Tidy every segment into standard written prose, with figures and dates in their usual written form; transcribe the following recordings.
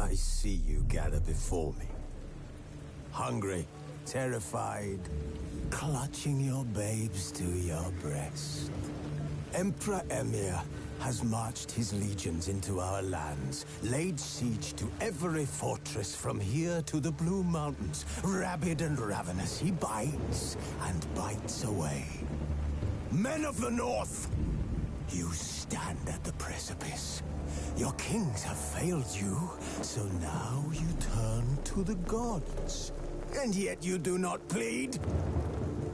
I see you gather before me. Hungry, terrified, clutching your babes to your breast. Emperor Emir has marched his legions into our lands, laid siege to every fortress from here to the Blue Mountains. Rabid and ravenous, he bites and bites away. Men of the North, you stand at the precipice. Your kings have failed you, so now you turn to the gods. And yet you do not plead.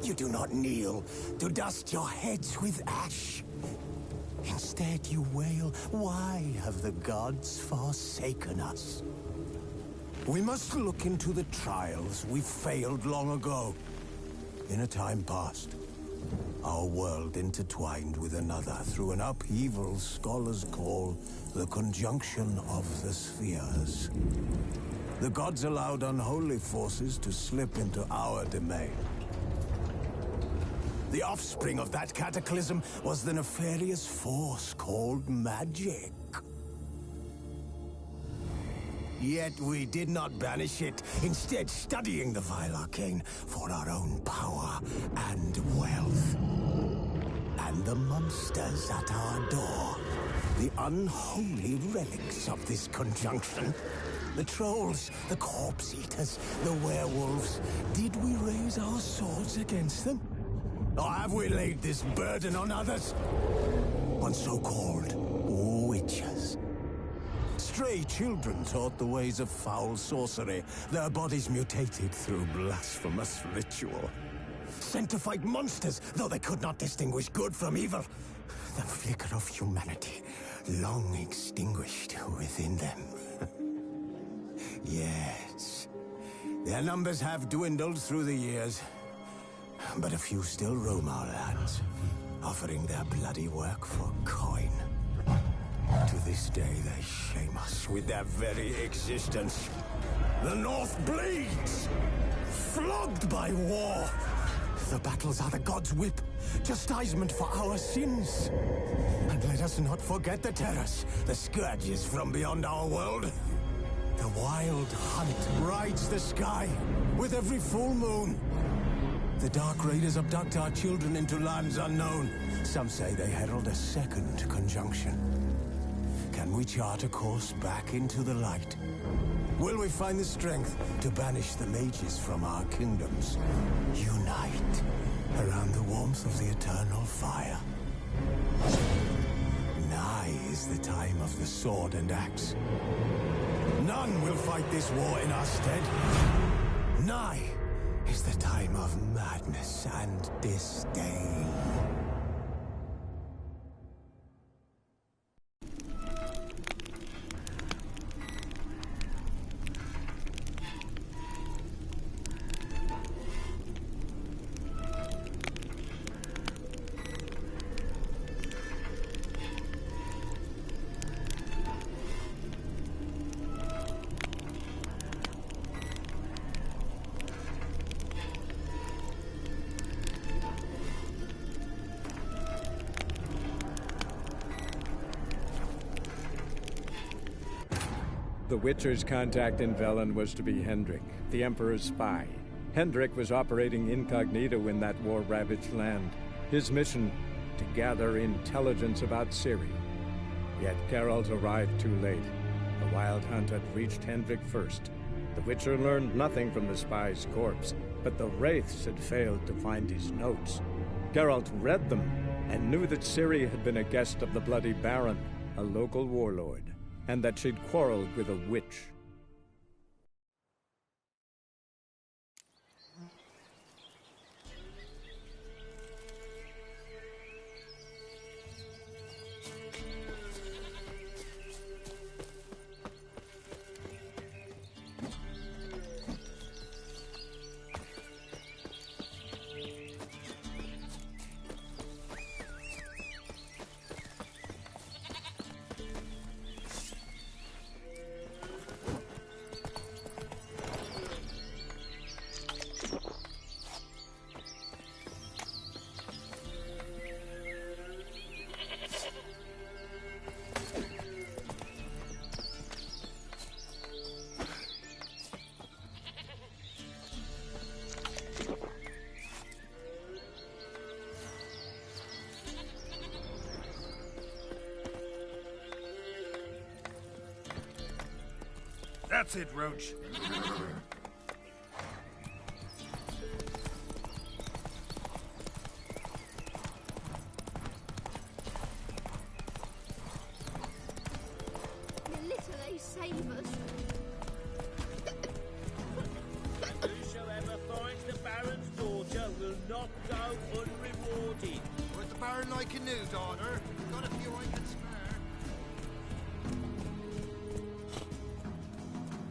You do not kneel to dust your heads with ash. Instead you wail, why have the gods forsaken us? We must look into the trials we failed long ago. In a time past, our world intertwined with another through an upheaval scholars call the conjunction of the spheres. The gods allowed unholy forces to slip into our domain. The offspring of that cataclysm was the nefarious force called magic. Yet we did not banish it, instead studying the vile arcane for our own power and wealth. And the monsters at our door, the unholy relics of this conjunction. The trolls, the corpse-eaters, the werewolves. Did we raise our swords against them? Or have we laid this burden on others? On so-called witches. Stray children taught the ways of foul sorcery, their bodies mutated through blasphemous ritual. Sent to fight monsters, though they could not distinguish good from evil. The flicker of humanity, long extinguished within them. Yes, their numbers have dwindled through the years. But a few still roam our lands, offering their bloody work for coin. To this day, they shame us with their very existence. The North bleeds, flogged by war. The battles are the gods' whip, chastisement for our sins. And let us not forget the terrors, the scourges from beyond our world. The wild hunt rides the sky with every full moon. The Dark Raiders abduct our children into lands unknown. Some say they herald a second conjunction. Can we chart a course back into the light? Will we find the strength to banish the mages from our kingdoms? Unite around the warmth of the eternal fire. Nigh is the time of the sword and axe. None will fight this war in our stead. Nigh is the time of madness and disdain. The Witcher's contact in Velen was to be Hendrik, the Emperor's spy. Hendrik was operating incognito in that war-ravaged land. His mission, to gather intelligence about Ciri. Yet Geralt arrived too late. The Wild Hunt had reached Hendrik first. The Witcher learned nothing from the spy's corpse, but the Wraiths had failed to find his notes. Geralt read them, and knew that Ciri had been a guest of the Bloody Baron, a local warlord, and that she'd quarreled with a witch. That's it, Roach. The little ace savers. Whosoever finds the Baron's daughter will not go unrewarded. Where's the Baron like a new daughter? Got a few I can spare.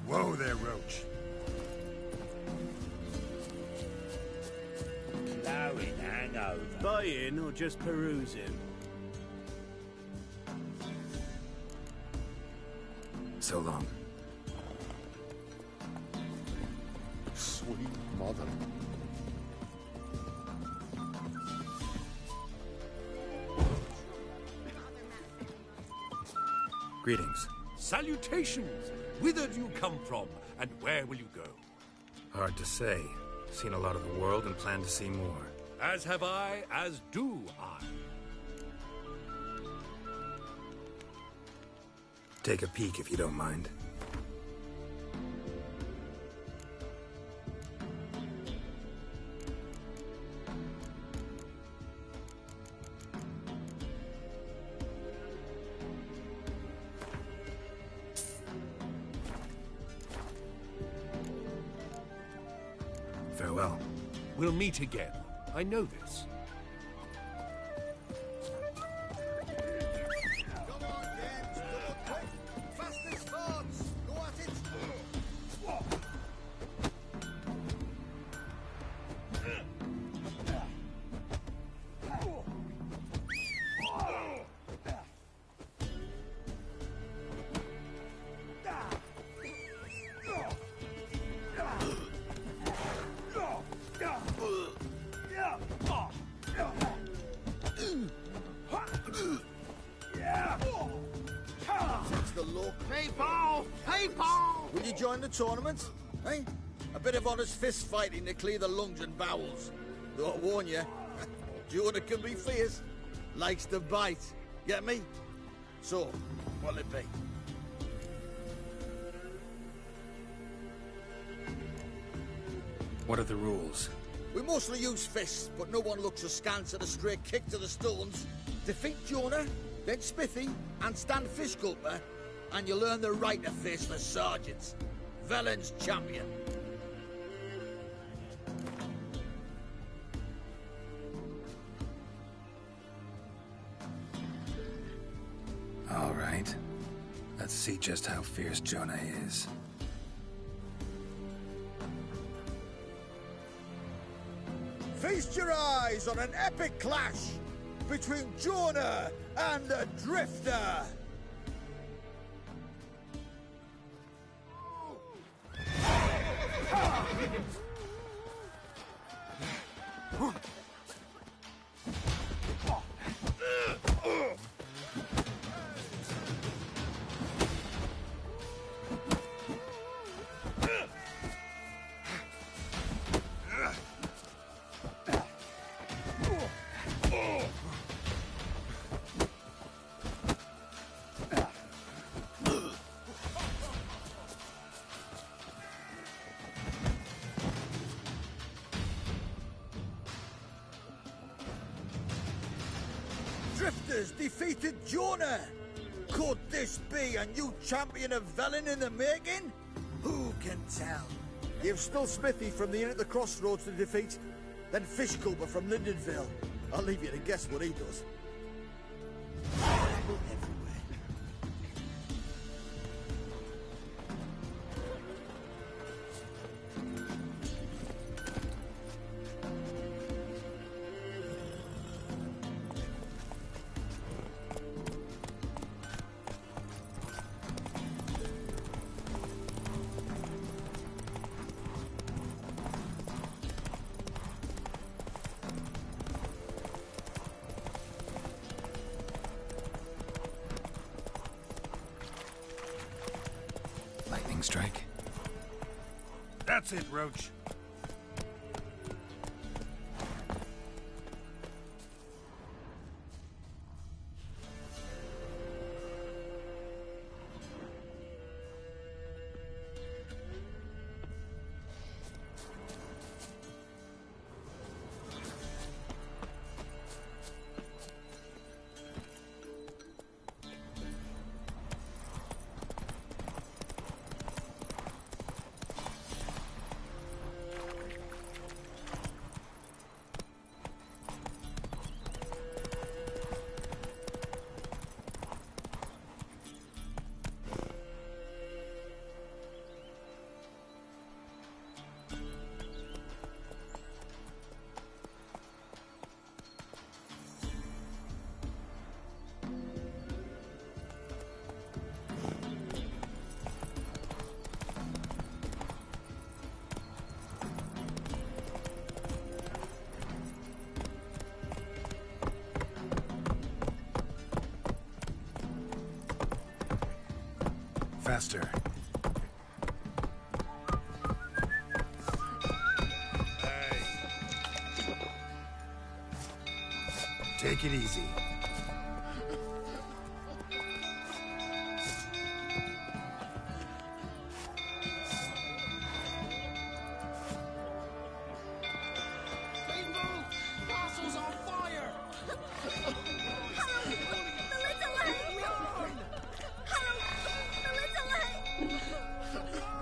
Whoa there, Roach. Blowing hangover. Buying or just perusing? So long. Sweet mother. Greetings. Salutations! Whither do you come from, and where will you go? Hard to say. Seen a lot of the world and plan to see more. As have I, as do I. Take a peek if you don't mind. Farewell. We'll meet again. I know this. Come on, James. Come on, quick. Fast as fords. Go at it. That's the look. Hey, Paul! Hey, Paul! Will you join the tournament? Hey? A bit of honest fist fighting to clear the lungs and bowels. Though I warn you, Jonah can be fierce. Likes to bite. Get me? So, what'll it be? What are the rules? We mostly use fists, but no one looks askance at a straight kick to the stones. Defeat Jonah, then Smithy, and stand fish gulper, and you'll earn the right to face the sergeants. Velen's champion. All right. Let's see just how fierce Jonah is. Feast your eyes on an epic clash between Jonah and the Drifter. Drifters defeated Jonah. Could this be a new champion of Velen in the making? Who can tell? You've still Smithy from the Inn at the Crossroads to defeat, then Fishculper from Lindenville. I'll leave you to guess what he does. Everywhere. Lightning strike. That's it, Roach. faster. Hey. Take it easy. Castle's on fire!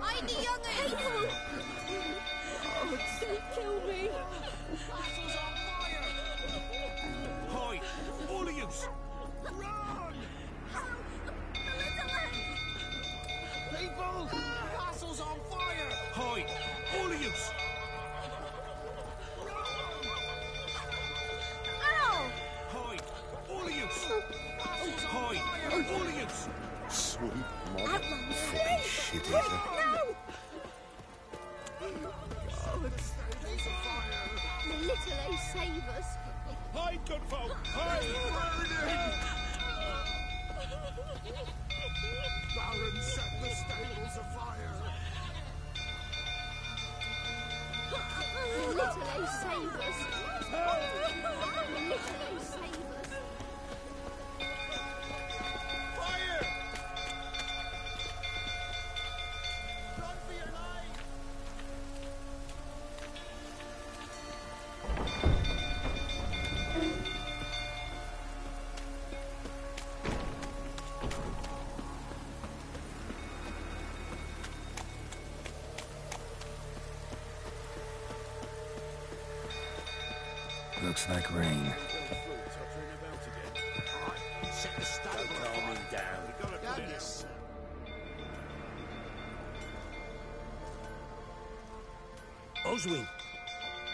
I'm the young people! Oh, don't kill me! Castle's on fire! Hi, all of you! Run! People! Castle's on fire! Hi, all of you! Ow! Hi, all of you! Hi, all of you! Sweet mother. Outlaws, Fucking please! shit Quick, eater. no! The little A save us. Hi, good folk! Hi! Baron set the stables afire! The little A save us. The little A save us. Fire! Run for your life! Looks like rain. Set the stable Calm him down. down, yes. Oswin!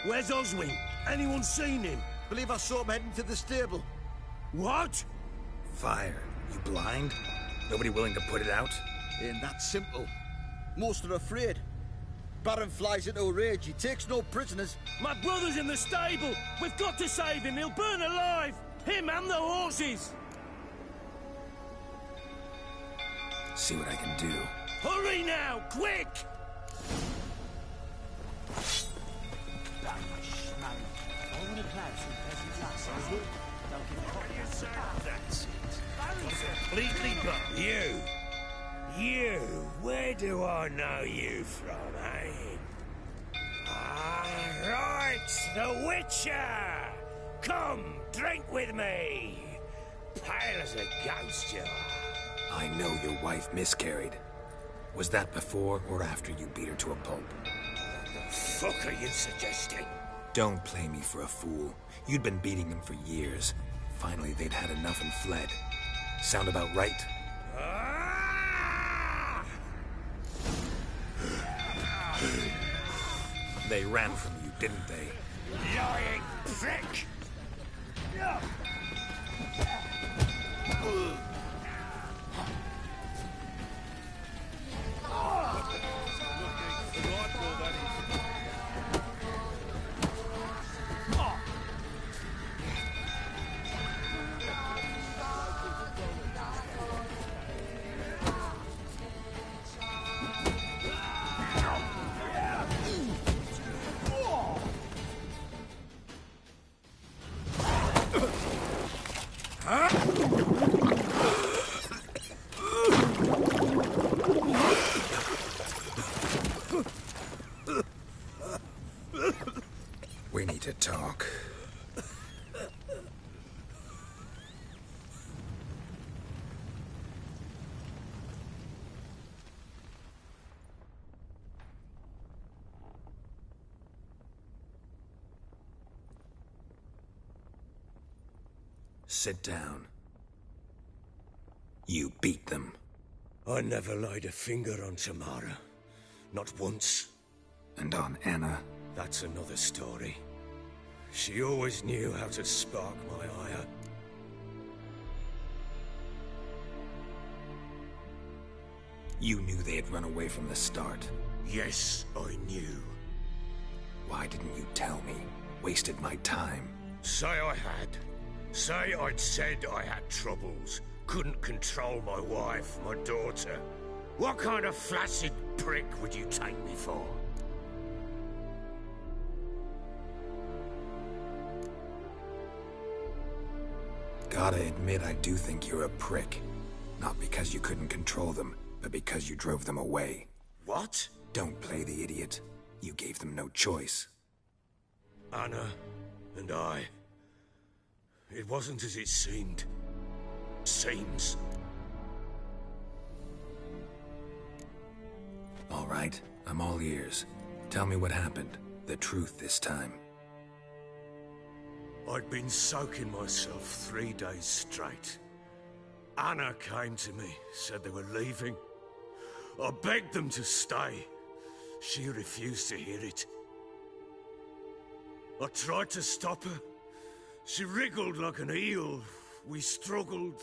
Where's Oswin? Anyone seen him? Believe I saw him heading to the stable. What? Fire. You blind? Nobody willing to put it out? Ain't that simple. Most are afraid. Baron flies into a rage. He takes no prisoners. My brother's in the stable! We've got to save him! He'll burn alive! Him and the horses! See what I can do. Hurry now! Quick! Completely gone. You, where do I know you from, eh? Ah, right, the Witcher! Come, drink with me! Pale as a ghost you are. I know your wife miscarried. Was that before or after you beat her to a pulp? What the fuck are you suggesting? Don't play me for a fool. You'd been beating them for years. Finally, they'd had enough and fled. Sound about right? Ah! They ran from you, didn't they? Lying prick! We need to talk. Sit down. You beat them. I never laid a finger on Tamara. Not once. And on Anna. That's another story. She always knew how to spark my ire. You knew they had run away from the start. Yes, I knew. Why didn't you tell me? Wasted my time. Say I had. Say I'd said I had troubles. Couldn't control my wife, my daughter. What kind of flaccid prick would you take me for? Gotta admit, I do think you're a prick. Not because you couldn't control them, but because you drove them away. What? Don't play the idiot. You gave them no choice. Anna and I... It wasn't as it seemed. Seems. All right, I'm all ears. Tell me what happened. The truth this time. I'd been soaking myself 3 days straight. Anna came to me, said they were leaving. I begged them to stay. She refused to hear it. I tried to stop her. She wriggled like an eel. We struggled.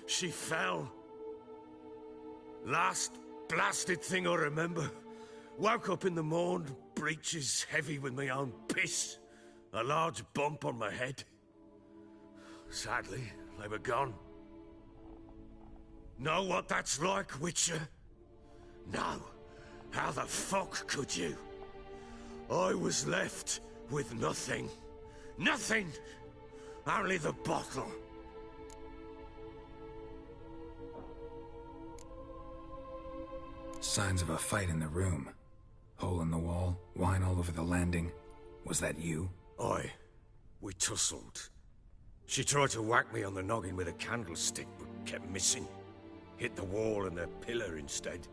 She fell. Last blasted thing I remember. Woke up in the morn, breeches heavy with my own piss. A large bump on my head. Sadly, they were gone. Know what that's like, Witcher? No. How the fuck could you? I was left with nothing. Nothing! Only the bottle. Signs of a fight in the room. Hole in the wall, wine all over the landing. Was that you? Aye. We tussled. She tried to whack me on the noggin with a candlestick, but kept missing. Hit the wall and the pillar instead.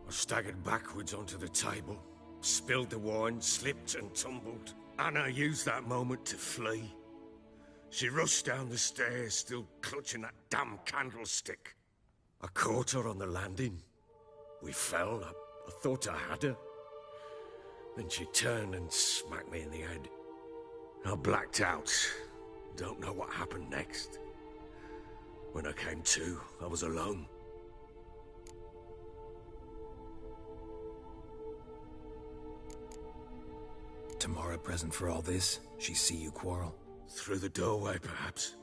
I staggered backwards onto the table, spilled the wine, slipped and tumbled. Anna used that moment to flee. She rushed down the stairs, still clutching that damn candlestick. I caught her on the landing. We fell. I thought I had her. Then she turned and smacked me in the head. I blacked out. Don't know what happened next. When I came to, I was alone. Tamara present for all this? She see you quarrel? Through the doorway, perhaps.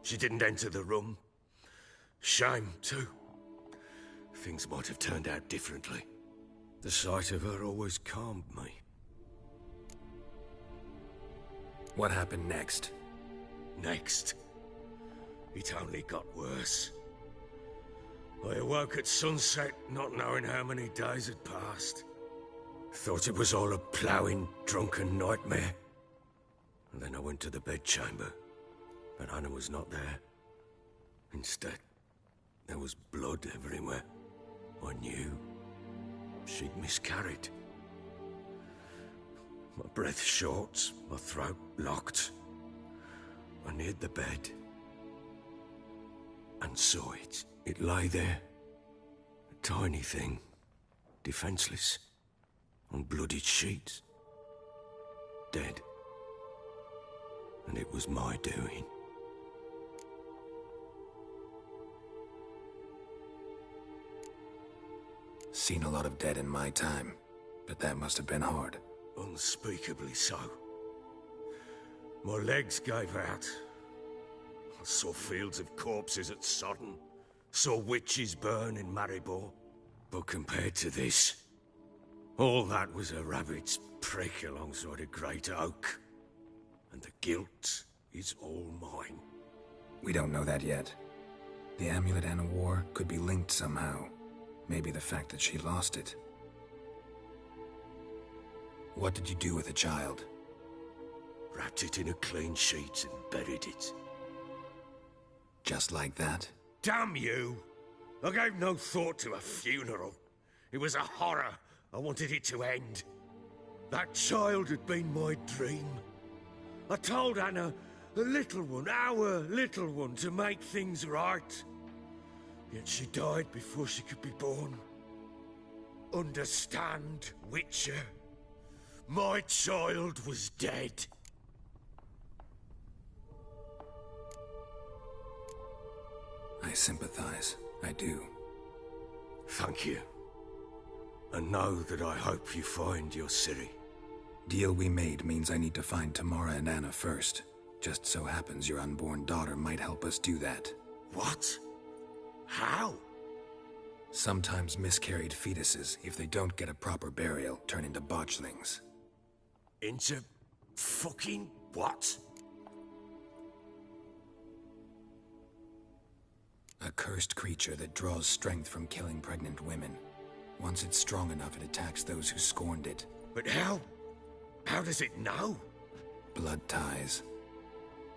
She didn't enter the room. Shame, too. Things might have turned out differently. The sight of her always calmed me. What happened next? Next? It only got worse. I awoke at sunset, not knowing how many days had passed. Thought it was all a ploughing, drunken nightmare. And then I went to the bedchamber, but Anna was not there. Instead, there was blood everywhere. I knew she'd miscarried. My breath short, my throat locked. I neared the bed and saw it. It lay there, a tiny thing, defenseless, on bloodied sheets, dead. And it was my doing. Seen a lot of dead in my time, but that must have been hard. Unspeakably so. My legs gave out. I saw fields of corpses at Sodden. Saw witches burn in Maribor. But compared to this, all that was a rabbit's prick alongside a great oak. And the guilt is all mine. We don't know that yet. The amulet Anna wore could be linked somehow. Maybe the fact that she lost it. What did you do with the child? Wrapped it in a clean sheet and buried it. Just like that? Damn you! I gave no thought to a funeral. It was a horror. I wanted it to end. That child had been my dream. I told Anna, the little one, our little one, to make things right. Yet she died before she could be born. Understand, Witcher? My child was dead. I sympathize. I do. Thank you. And know that I hope you find your Ciri. Deal we made means I need to find Tamara and Anna first. Just so happens your unborn daughter might help us do that. What? How? Sometimes miscarried fetuses, if they don't get a proper burial, turn into botchlings. Into fucking what? A cursed creature that draws strength from killing pregnant women. Once it's strong enough, it attacks those who scorned it. But how? How does it know? Blood ties.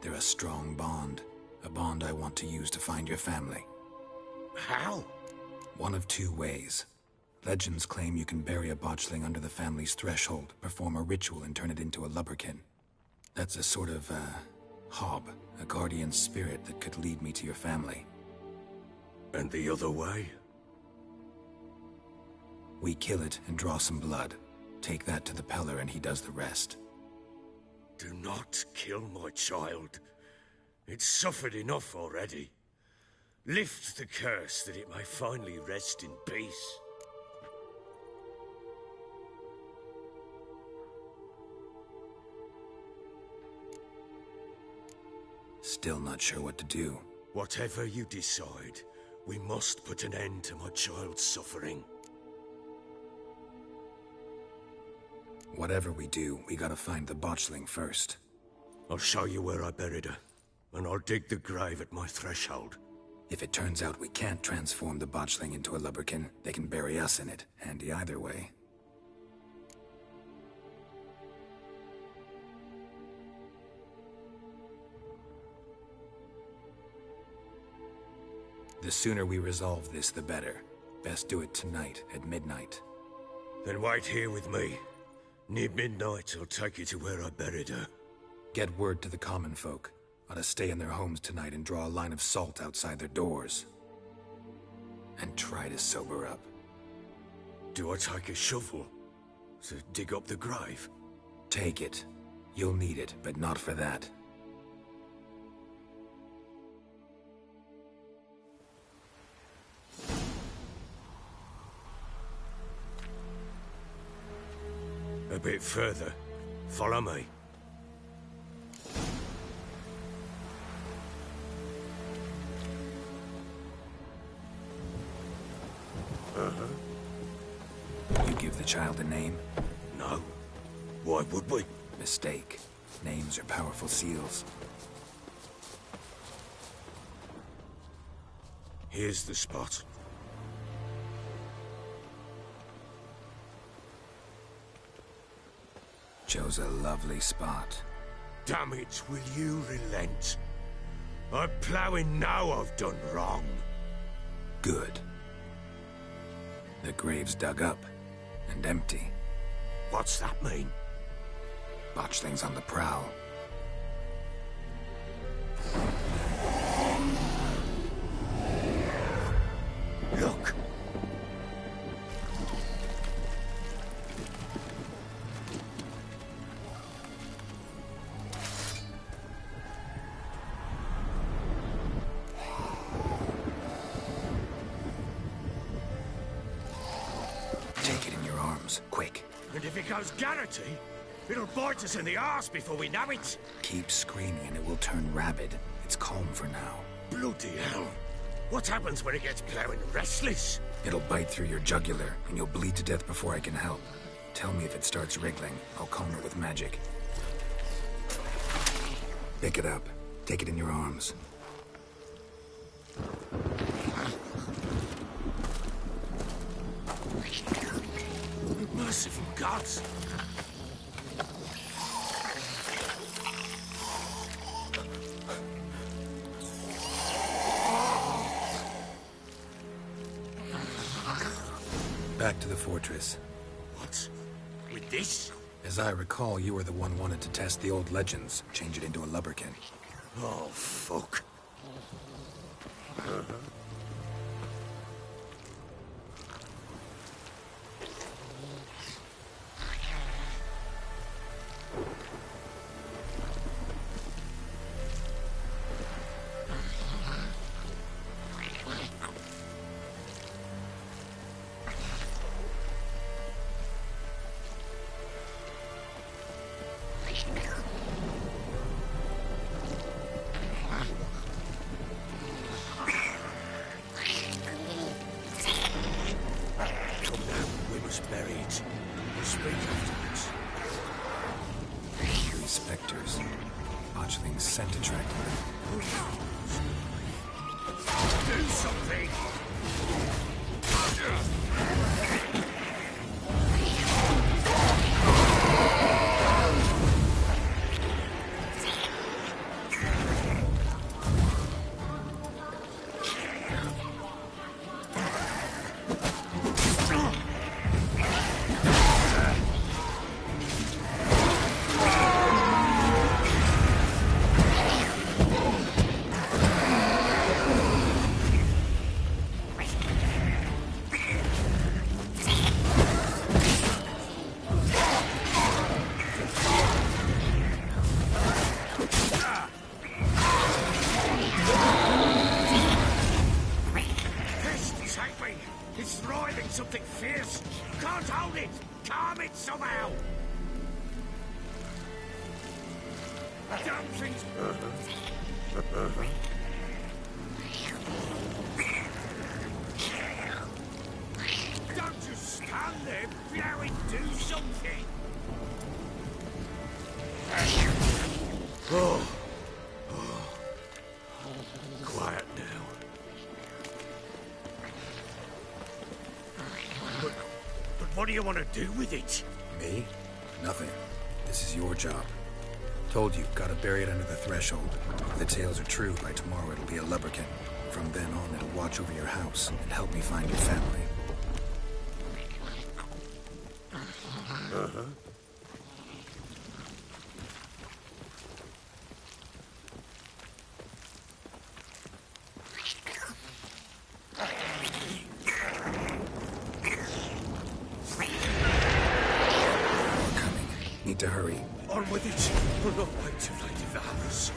They're a strong bond. A bond I want to use to find your family. How? One of two ways. Legends claim you can bury a botchling under the family's threshold, perform a ritual, and turn it into a lubberkin. That's a sort of, hob, a guardian spirit that could lead me to your family. And the other way? We kill it and draw some blood. Take that to the Peller and he does the rest. Do not kill my child. It's suffered enough already. Lift the curse that it may finally rest in peace. Still not sure what to do. Whatever you decide, we must put an end to my child's suffering. Whatever we do, we gotta find the botchling first. I'll show you where I buried her, and I'll dig the grave at my threshold. If it turns out we can't transform the botchling into a lubberkin, they can bury us in it. Handy either way. The sooner we resolve this, the better. Best do it tonight, at midnight. Then wait here with me. Near midnight, I'll take you to where I buried her. Get word to the common folk. Ought to stay in their homes tonight and draw a line of salt outside their doors. And try to sober up. Do I take a shovel to dig up the grave? Take it. You'll need it, but not for that. A bit further. Follow me. You give the child a name? No. Why would we? Mistake. Names are powerful seals. Here's the spot. Chose a lovely spot. Damn it, will you relent? I'm ploughing now I've done wrong. Good. The grave's dug up and empty. What's that mean? Botchling's on the prowl. Look! Take it in your arms, quick. And if it goes Garrity, it'll bite us in the arse before we know it. Keep screaming and it will turn rabid. It's calm for now. Bloody hell. What happens when it gets ploughing restless? It'll bite through your jugular, and you'll bleed to death before I can help. Tell me if it starts wriggling. I'll calm it with magic. Pick it up. Take it in your arms. Merciful gods! Back to the fortress. What? With this? As I recall, you were the one wanted to test the old legends, change it into a lubberkin. Oh, fuck. it. We'll speak afterwards. 3 specters. Botchling's scent attracted them. Do something! Something fierce! Can't hold it! Calm it somehow! Damn things! Don't just stand there, blowing, do something! Oh. Quiet now. But what do you want to do with it? Me? Nothing. This is your job. Told you, gotta bury it under the threshold. If the tales are true, by tomorrow it'll be a lubberkin. From then on, it'll watch over your house and help me find your family. Uh-huh. Need to hurry. On with it. We'll not wait till they devour us.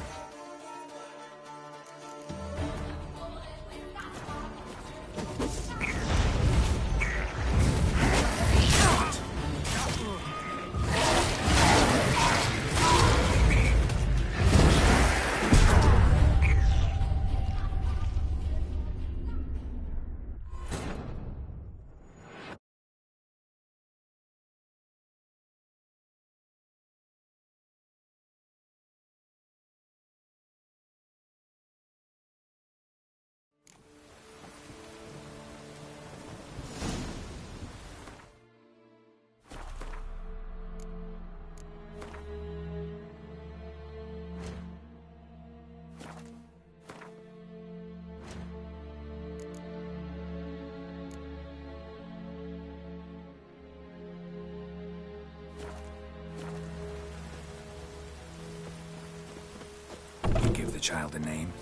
Give the child a name?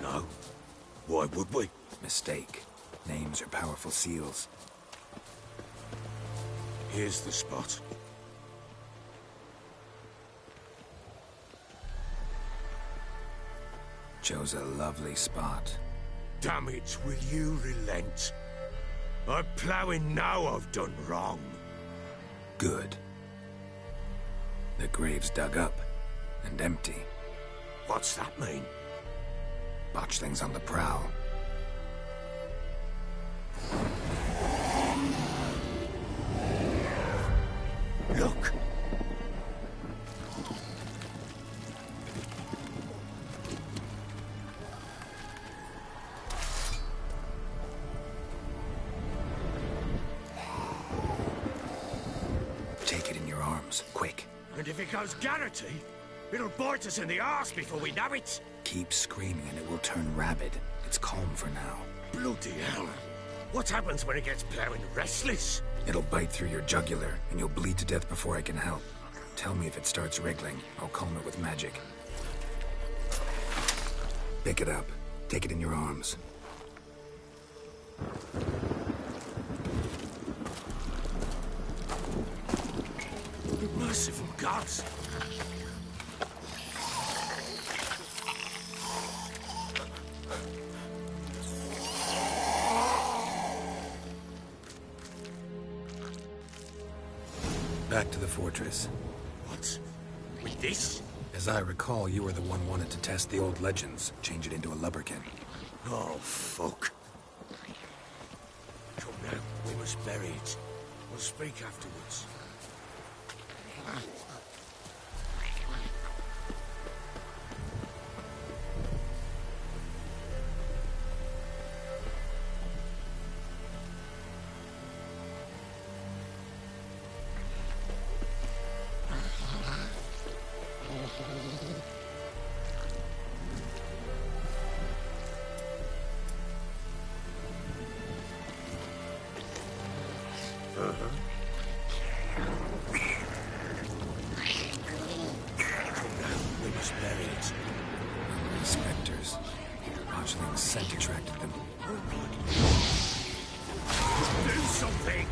No. Why would we? Mistake. Names are powerful seals. Here's the spot. Chose a lovely spot. Damn it, will you relent? I'm ploughing now I've done wrong. Good. The grave's dug up and empty. What's that mean? Botchling's on the prowl. Look! Take it in your arms, quick. And if it goes Garrity, it'll bite us in the arse before we know it. Keep screaming and it will turn rabid. It's calm for now. Bloody hell. What happens when it gets ploughing restless? It'll bite through your jugular, and you'll bleed to death before I can help. Tell me if it starts wriggling. I'll calm it with magic. Pick it up. Take it in your arms. Merciful gods! Back to the fortress. What? With this? As I recall, you were the one wanted to test the old legends, change it into a lubberkin. Oh, fuck. Come now, we must bury it. We'll speak afterwards. Spectres. Botchling's scent attracted them. Do something!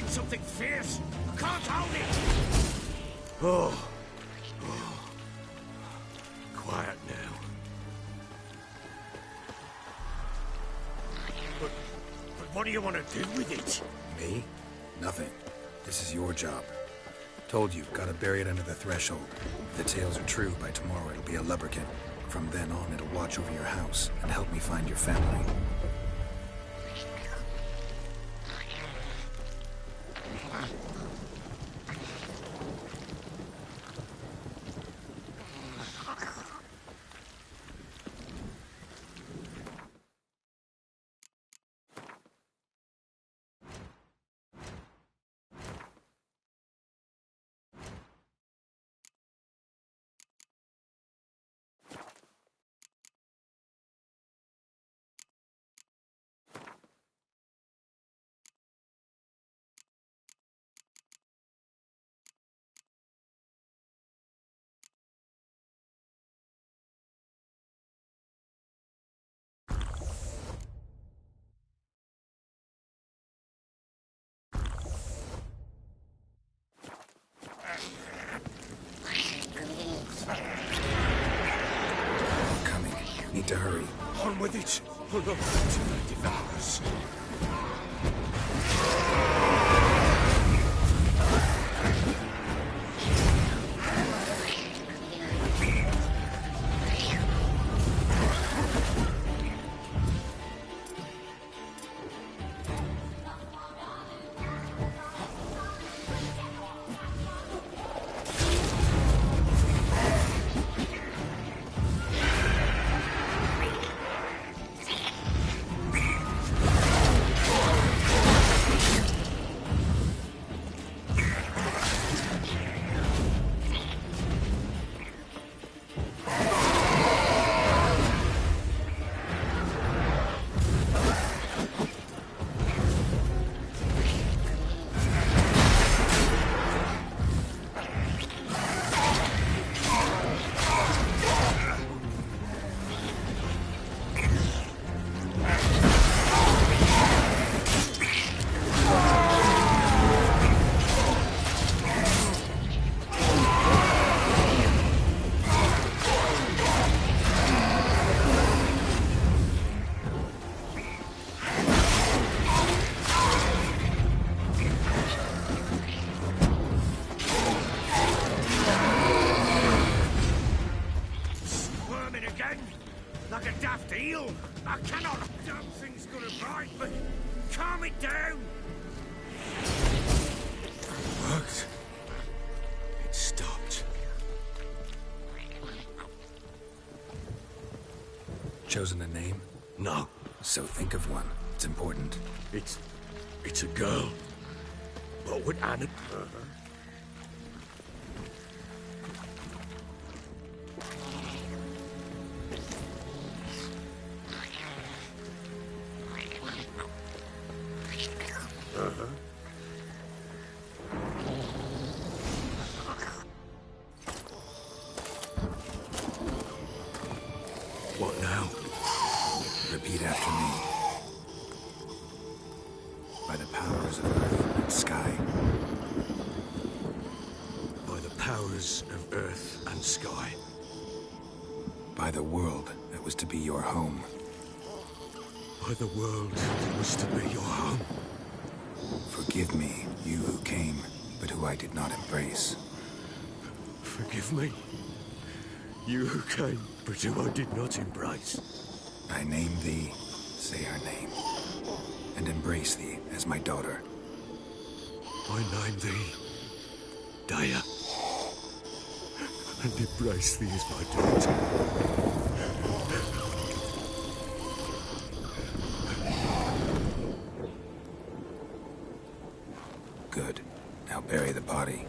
Something fierce. I can't hold it. Oh. Quiet now. But what do you want to do with it? Me? Nothing. This is your job. Told you, gotta bury it under the threshold. If the tales are true, by tomorrow it'll be a lubberkin. From then on, it'll watch over your house and help me find your family. Need to hurry. On with it. Hold on to the devours. Like a daft eel. I cannot. Damn thing's gonna bite, but calm it down. It worked. It stopped. Chosen a name? No. So think of one. It's important. It's a girl. But with Anna. rulers of earth and sky. By the world that was to be your home. By the world that was to be your home. Forgive me, you who came, but who I did not embrace. Forgive me, you who came, but who I did not embrace. I name thee, say her name, and embrace thee as my daughter. I name thee, Dea, and embrace thee as my daughter. Good. Now bury the body.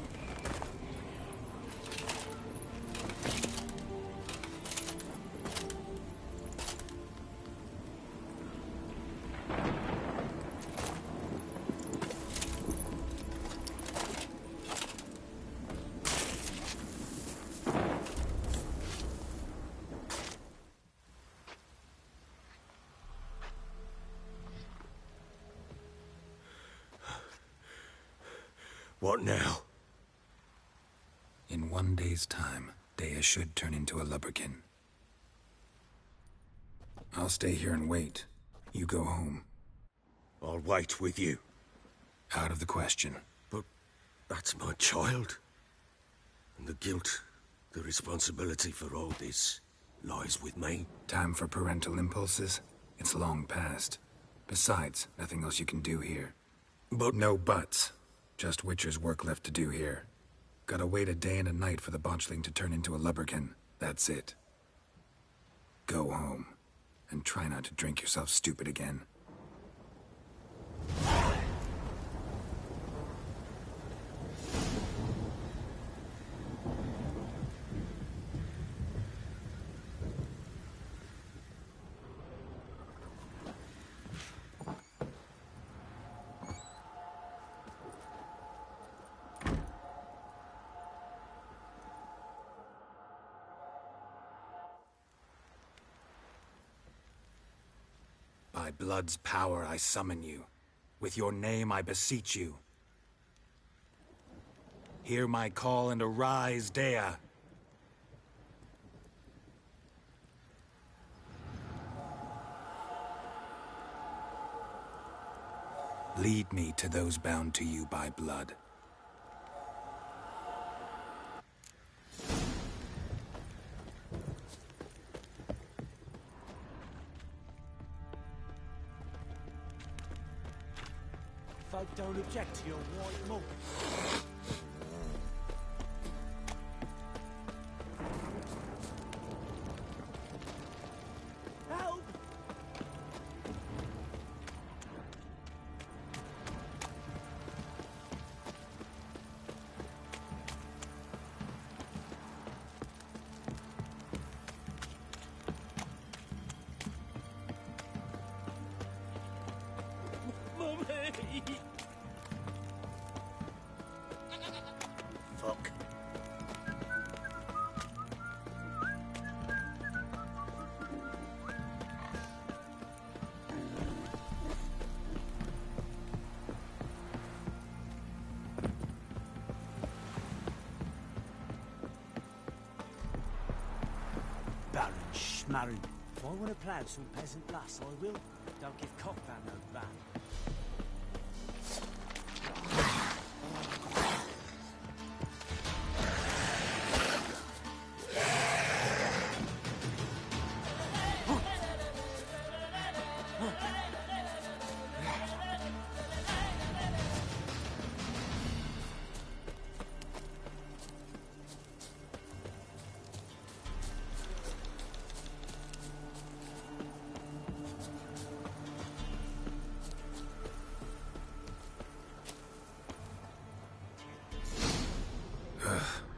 What now? In 1 day's time, Dea should turn into a lubberkin. I'll stay here and wait. You go home. I'll wait with you. Out of the question. But that's my child. And the guilt, the responsibility for all this, lies with me. Time for parental impulses? It's long past. Besides, nothing else you can do here. But no buts. Just Witcher's work left to do here. Gotta wait a day and a night for the botchling to turn into a lubberkin. That's it. Go home. And try not to drink yourself stupid again. By blood's power I summon you. With your name I beseech you. Hear my call and arise, Dea. Lead me to those bound to you by blood. Folk don't object to your white monk. Help! Mummy! Fuck. Baron Schmarren. If I want to plough some peasant lass, I will. Don't give Cockban no ban.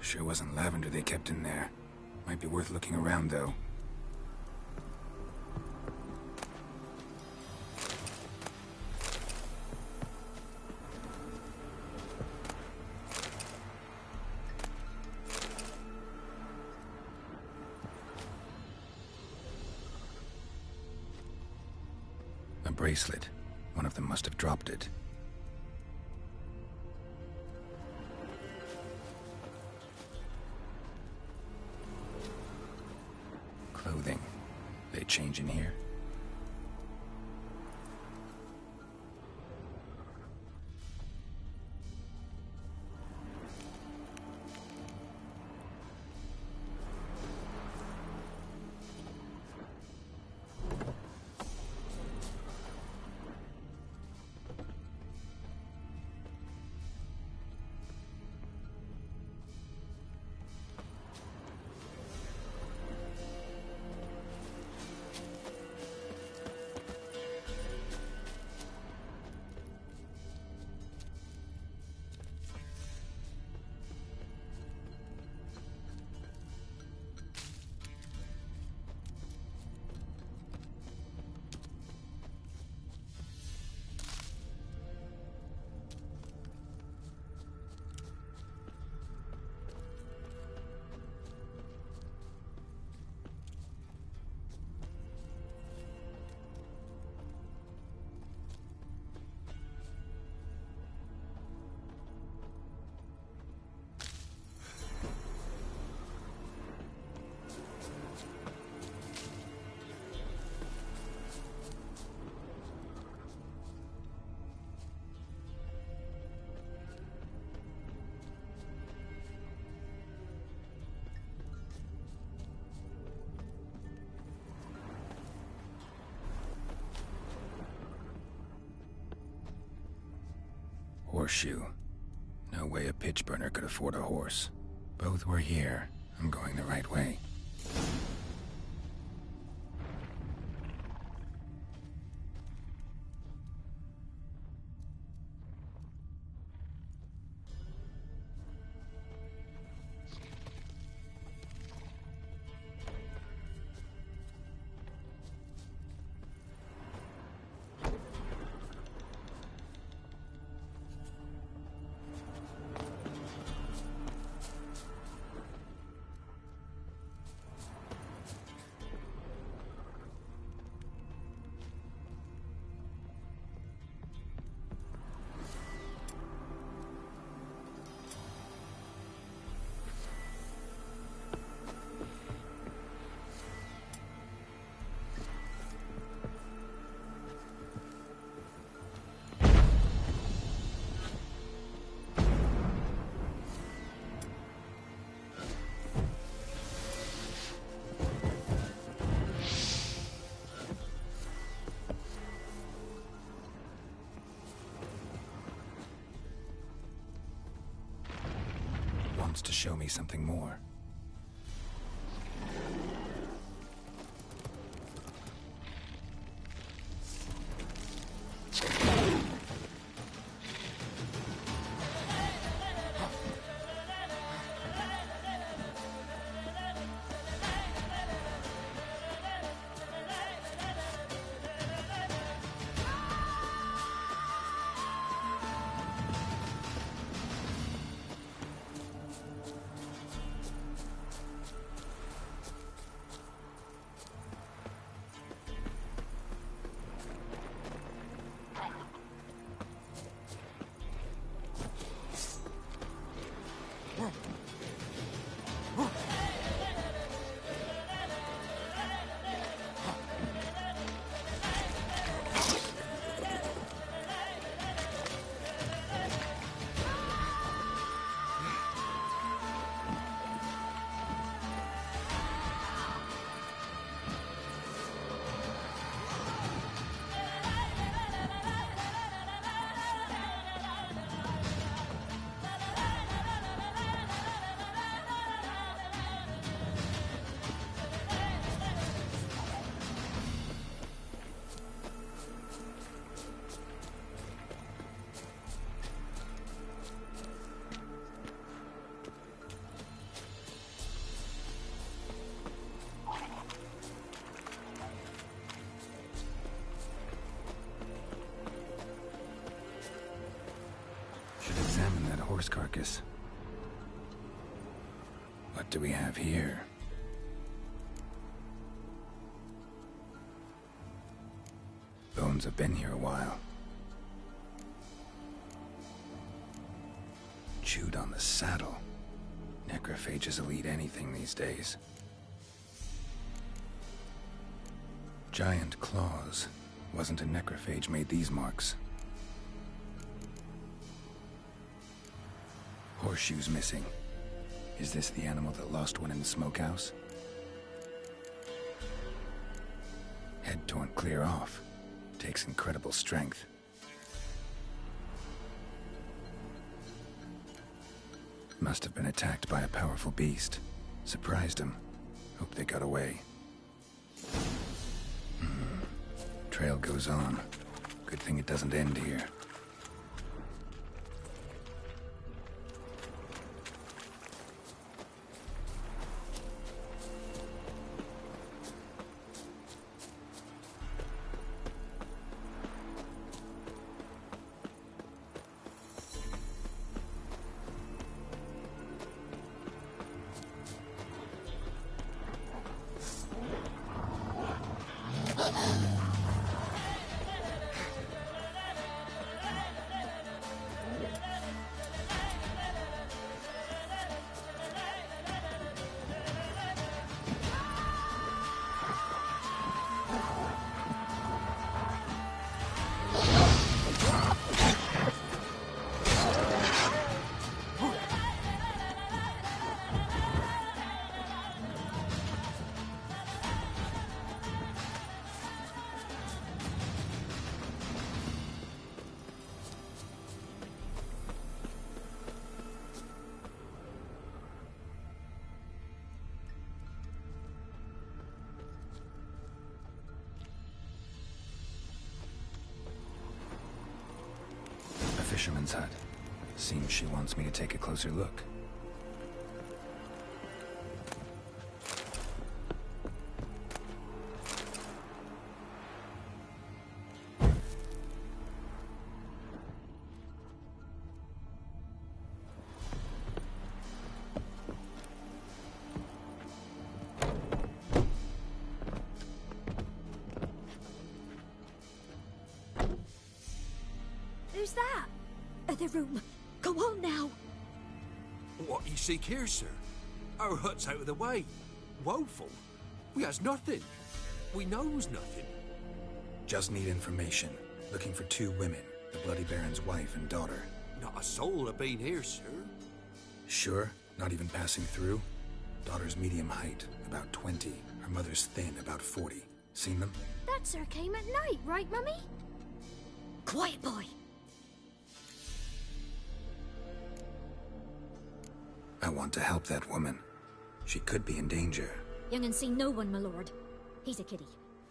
Sure wasn't lavender they kept in there. Might be worth looking around, though. A bracelet. One of them must have dropped it. clothing. They change in here? Horseshoe. No way a pitch burner could afford a horse. Both were here. I'm going the right way. Wants to show me something more. Examine that horse carcass. What do we have here? Bones have been here a while. Chewed on the saddle. Necrophages will eat anything these days. Giant claws. Wasn't a necrophage made these marks. Horseshoes missing. Is this the animal that lost one in the smokehouse? Head torn clear off. Takes incredible strength. Must have been attacked by a powerful beast. Surprised him. Hope they got away. Trail goes on. Good thing it doesn't end here. Fisherman's hut. Seems she wants me to take a closer look. Who's that? Other room. Go on now. What you seek here, sir? Our hut's out of the way. Woeful. We has nothing. We knows nothing. Just need information. Looking for 2 women. The Bloody Baron's wife and daughter. Not a soul have been here, sir. Sure? Not even passing through? Daughter's medium height, about 20. Her mother's thin, about 40. Seen them? That sir came at night, right, Mummy? Quiet, boy. I want to help that woman. She could be in danger. Young and seen no one, my lord. He's a kiddie.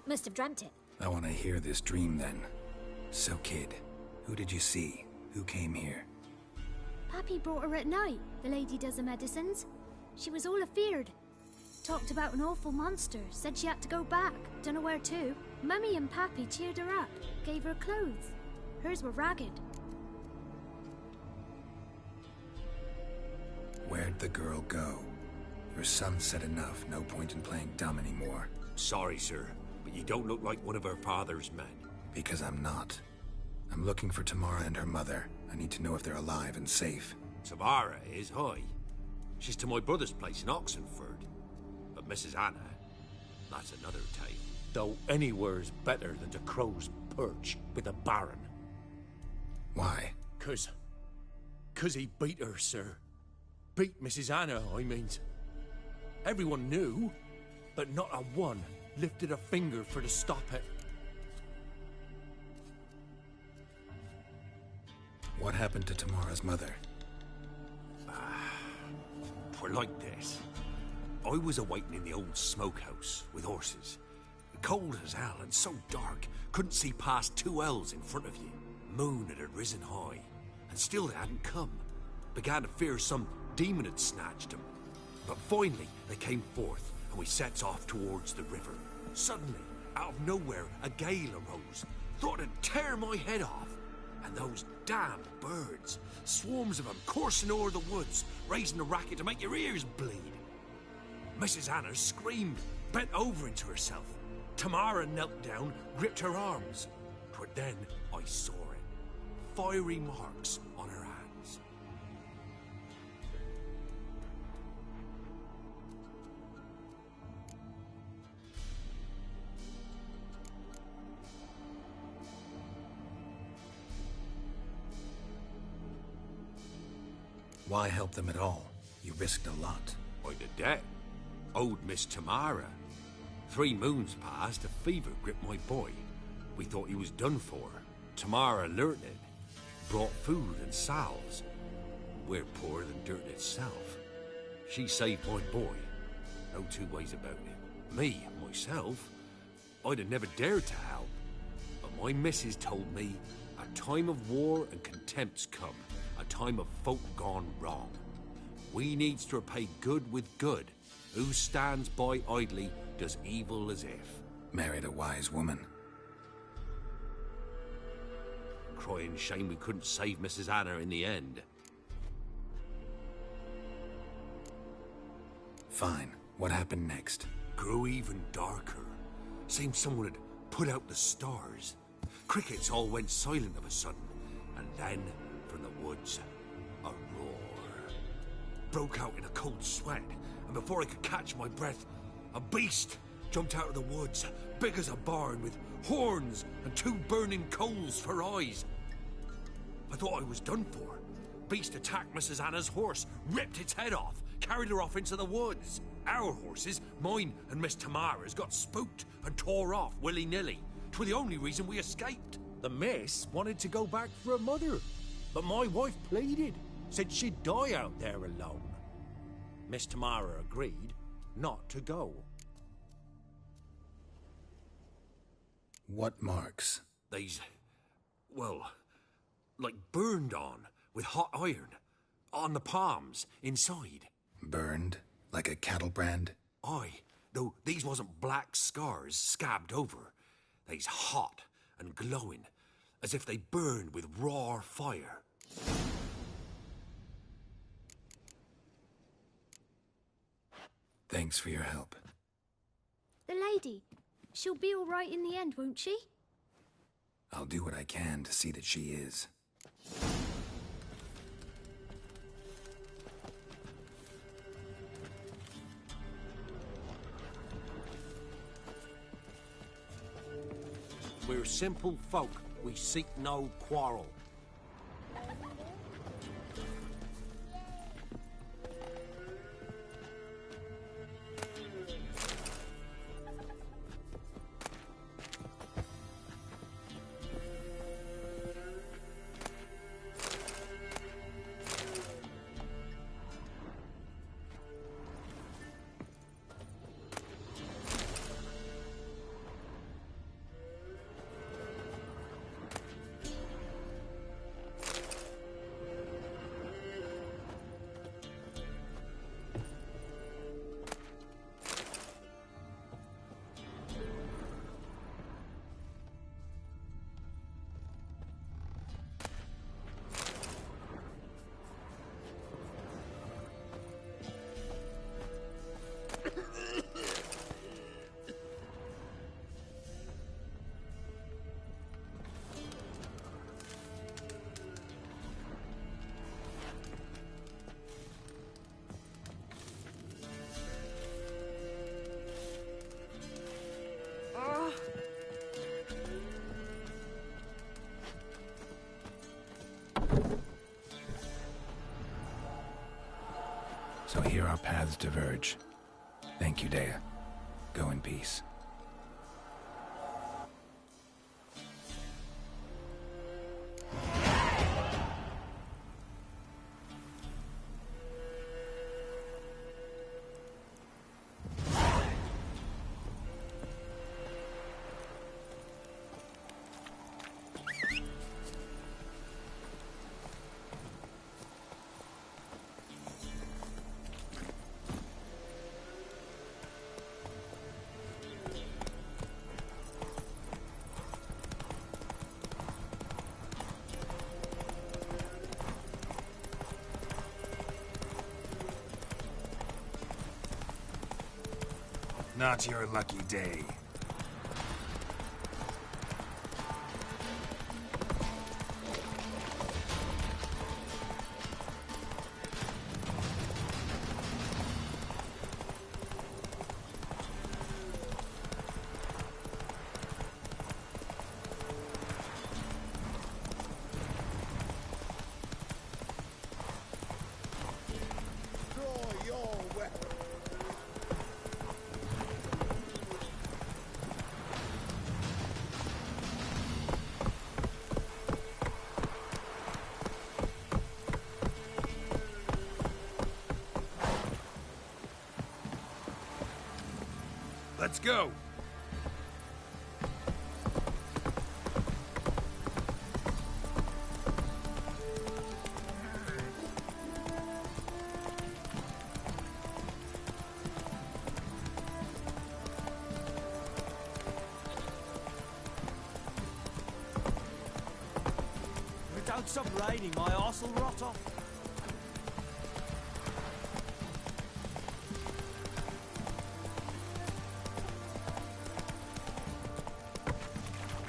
Must have dreamt it. I want to hear this dream then. So, kid, who did you see? Who came here? Pappy brought her at night. The lady does the medicines. She was all afeared. Talked about an awful monster. Said she had to go back. Dunno where to. Mummy and Pappy cheered her up. Gave her clothes. Hers were ragged. Where'd the girl go? Your son said enough. No point in playing dumb anymore. Sorry, sir, but you don't look like one of her father's men. Because I'm not. I'm looking for Tamara and her mother. I need to know if they're alive and safe. Tamara is, hi. She's to my brother's place in Oxenford. But Mrs. Anna, that's another tale. Though anywhere's better than to Crow's Perch with a baron. Why? 'Cause he beat her, sir. Beat Mrs. Anna, I mean. Everyone knew, but not a one lifted a finger for to stop it. What happened to Tamara's mother? Twere like this. I was awaiting in the old smokehouse with horses. Cold as hell and so dark, couldn't see past 2 ells in front of you. Moon had risen high, and still they hadn't come. Began to fear some demon had snatched them. But finally, they came forth, and we sets off towards the river. Suddenly, out of nowhere, a gale arose. Thought it'd tear my head off. And those damned birds, swarms of them coursing o'er the woods, raising a racket to make your ears bleed. Mrs. Anna screamed, bent over into herself. Tamara knelt down, gripped her arms. 'Twere then I saw it. Fiery marks on her hands. Why help them at all? You risked a lot. By the debt. Owed Miss Tamara. 3 moons passed, a fever gripped my boy. We thought he was done for. Tamara learnt it. Brought food and salves. We're poorer than dirt itself. She saved my boy. No 2 ways about it. Me, myself, I'd have never dared to help. But my missus told me a time of war and contempt's come. A time of folk gone wrong. We needs to repay good with good. Who stands by idly does evil as if. Married a wise woman. Crying shame we couldn't save Mrs. Anna in the end. Fine. What happened next? Grew even darker. Seemed someone had put out the stars. Crickets all went silent of a sudden. And then, from the woods, a roar. Broke out in a cold sweat. And before I could catch my breath, a beast jumped out of the woods, big as a barn, with horns and 2 burning coals for eyes. I thought I was done for. Beast attacked Mrs. Anna's horse, ripped its head off, carried her off into the woods. Our horses, mine and Miss Tamara's, got spooked and tore off willy-nilly. 'Twas the only reason we escaped. The miss wanted to go back for her mother, but my wife pleaded, said she'd die out there alone. Miss Tamara agreed not to go. What marks? They's, well, like burned on with hot iron. On the palms, inside. Burned? Like a cattle brand? Aye, though these wasn't black scars scabbed over. They's hot and glowing, as if they burned with raw fire. Thanks for your help. The lady, she'll be all right in the end, won't she? I'll do what I can to see that she is. We're simple folk. We seek no quarrel. So here our paths diverge. Thank you, Dea. Go in peace. Not your lucky day. Let's go. If it don't stop raining, my arse will rot off.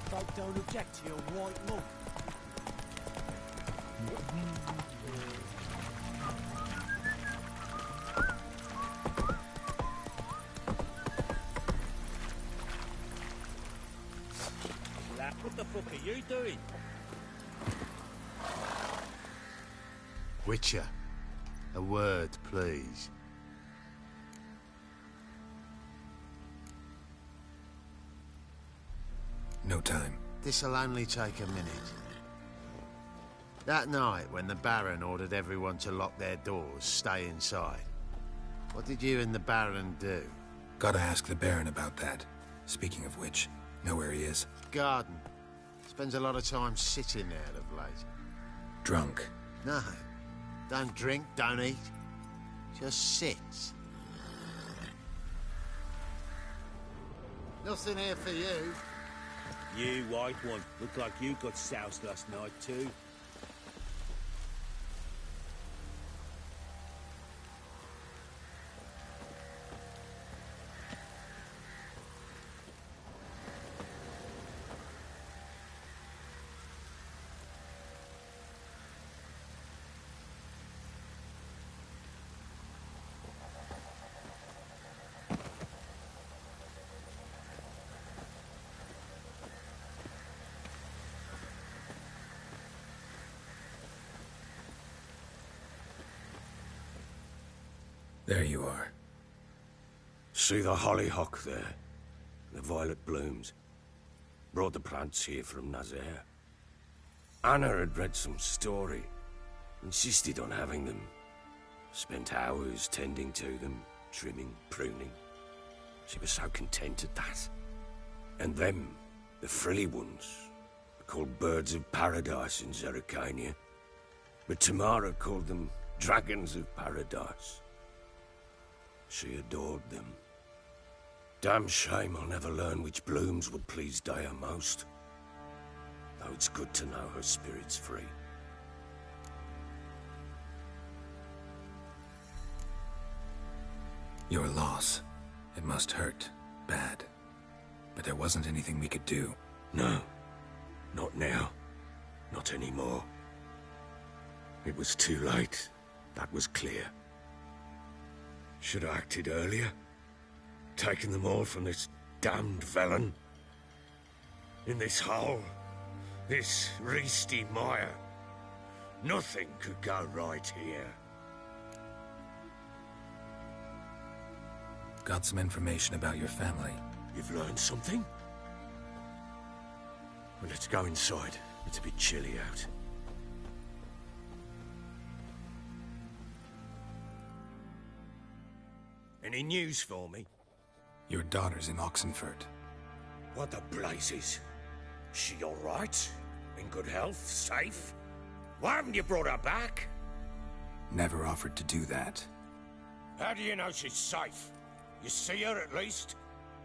Folk don't object to your white mug. Lad, what the fuck are you doing? Witcher, a word, please. No time. This'll only take a minute. That night, when the Baron ordered everyone to lock their doors, stay inside, what did you and the Baron do? Gotta ask the Baron about that. Speaking of which, know where he is? Garden. Spends a lot of time sitting out of late. Drunk. No. Don't drink, don't eat. Just sits. Nothing here for you. You white one. Look like you got soused last night too. There you are. See the hollyhock there? The violet blooms. Brought the plants here from Nazaire. Anna had read some story. Insisted on having them. Spent hours tending to them, trimming, pruning. She was so content at that. And them, the frilly ones, are called birds of paradise in Zerrikania. But Tamara called them dragons of paradise. She adored them. Damn shame I'll never learn which blooms would please Daya most. Though it's good to know her spirit's free. Your loss. It must hurt. Bad. But there wasn't anything we could do. No. Not now. Not anymore. It was too late. That was clear. Should have acted earlier. Taken them all from this damned Velen. In this hole. This reesty mire. Nothing could go right here. Got some information about your family. You've learned something? Well, let's go inside. It's a bit chilly out. Any news for me? Your daughter's in Oxenfurt. What the blazes? She all right? In good health? Safe? Why haven't you brought her back? Never offered to do that. How do you know she's safe? You see her at least?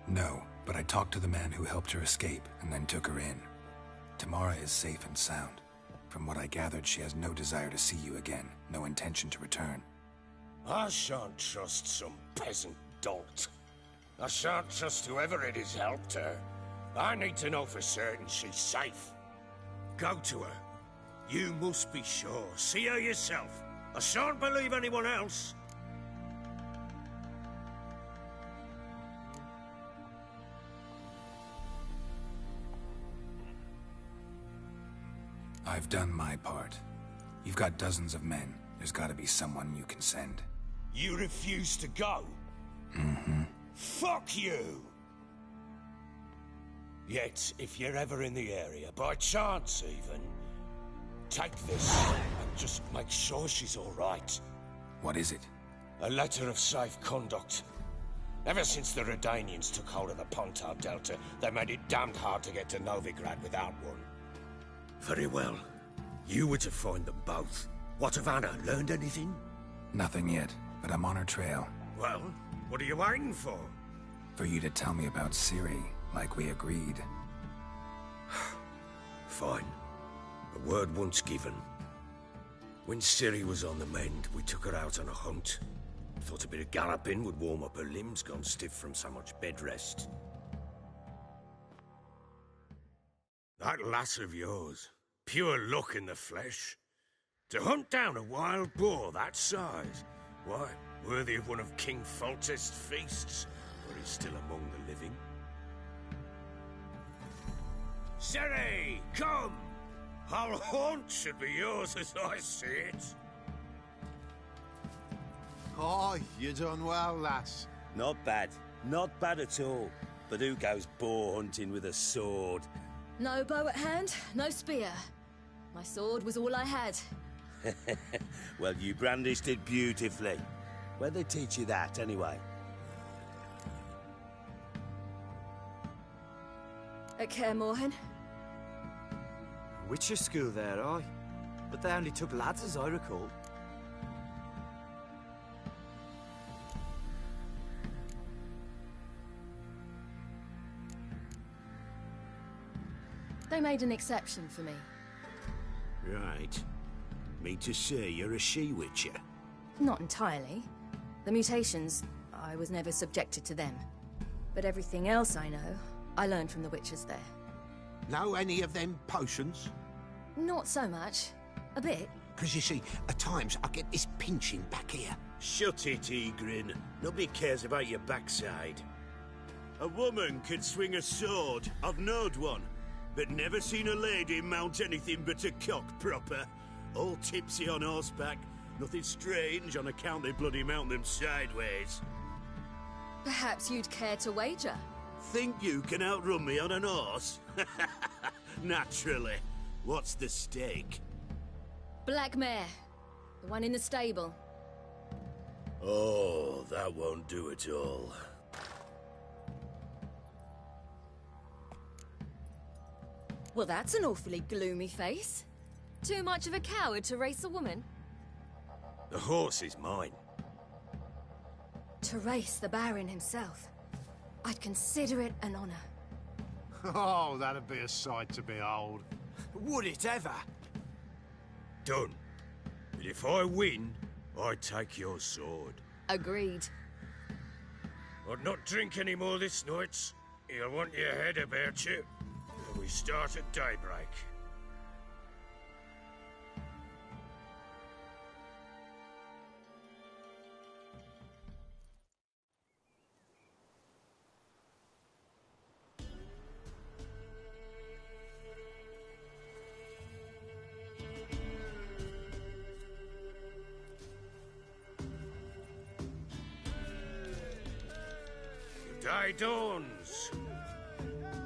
No, but I talked to the man who helped her escape and then took her in. Tamara is safe and sound. From what I gathered, she has no desire to see you again, no intention to return. I shan't trust some peasant dolt. I shan't trust whoever it is helped her. I need to know for certain she's safe. Go to her. You must be sure. See her yourself. I shan't believe anyone else. I've done my part. You've got dozens of men. There's gotta be someone you can send. You refuse to go? Mm-hmm. Fuck you! Yet, if you're ever in the area, by chance even, take this and just make sure she's all right. What is it? A letter of safe conduct. Ever since the Redanians took hold of the Pontar Delta, they made it damned hard to get to Novigrad without one. Very well. You were to find them both. What of Anna? Learned anything? Nothing yet, but I'm on her trail. Well, what are you waiting for? For you to tell me about Ciri, like we agreed. Fine. A word once given. When Ciri was on the mend, we took her out on a hunt. Thought a bit of galloping would warm up her limbs, gone stiff from so much bed rest. That lass of yours, pure luck in the flesh. To hunt down a wild boar that size, why, worthy of one of King Foltest's feasts, where he's still among the living. Ciri, come! Our haunt should be yours as I see it. Oh, you done well, lass. Not bad. Not bad at all. But who goes boar hunting with a sword? No bow at hand, no spear. My sword was all I had. Well, you brandished it beautifully. Where'd they teach you that, anyway? At Kaer Morhen. Witcher school there, aye. But they only took lads, as I recall. They made an exception for me. Right. Mean to say you're a she-witcher? Not entirely. The mutations, I was never subjected to them. But everything else I know, I learned from the witches there. Know any of them potions? Not so much. A bit. Because you see, at times I get this pinching back here. Shut it, Egrin. Nobody cares about your backside. A woman could swing a sword. I've knowed one. But never seen a lady mount anything but a cock proper. All tipsy on horseback. Nothing strange on account they bloody mount them sideways. Perhaps you'd care to wager? Think you can outrun me on an horse? Naturally. What's the stake? Black mare. The one in the stable. Oh, that won't do it all. Well, that's an awfully gloomy face. Too much of a coward to race a woman? The horse is mine. To race the Baron himself. I'd consider it an honor. Oh, that'd be a sight to behold. Would it ever? Done. But if I win, I take your sword. Agreed. I'd not drink any more this night. You'll want your head about you. We start at daybreak. The day dawns.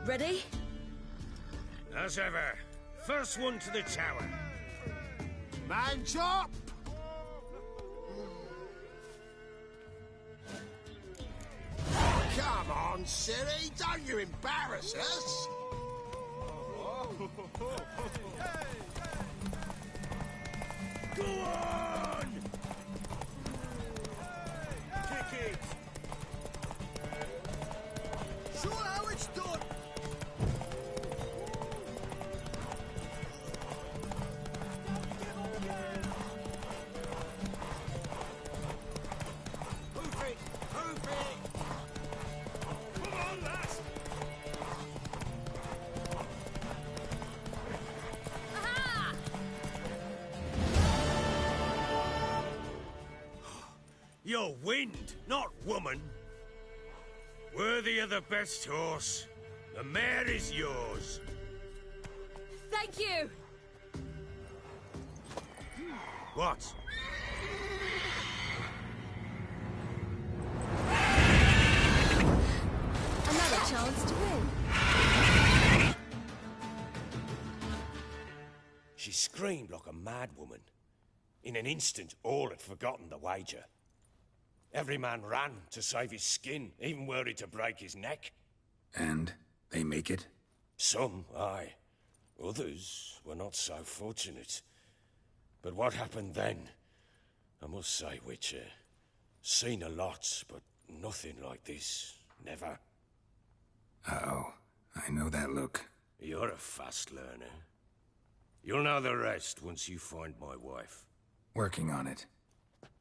Ready? As ever, first one to the tower. Man chop! Come on, Ciri, don't you embarrass us! Go on! Kick it! Show how it's done! You're wind, not woman. Worthy of the best horse. The mare is yours. Thank you! What? Another chance to win. She screamed like a mad woman. In an instant, all had forgotten the wager. Every man ran to save his skin, even worried to break his neck. And they make it? Some, aye. Others were not so fortunate. But what happened then? I must say, Witcher, seen a lot, but nothing like this. Never. Uh-oh. I know that look. You're a fast learner. You'll know the rest once you find my wife. Working on it.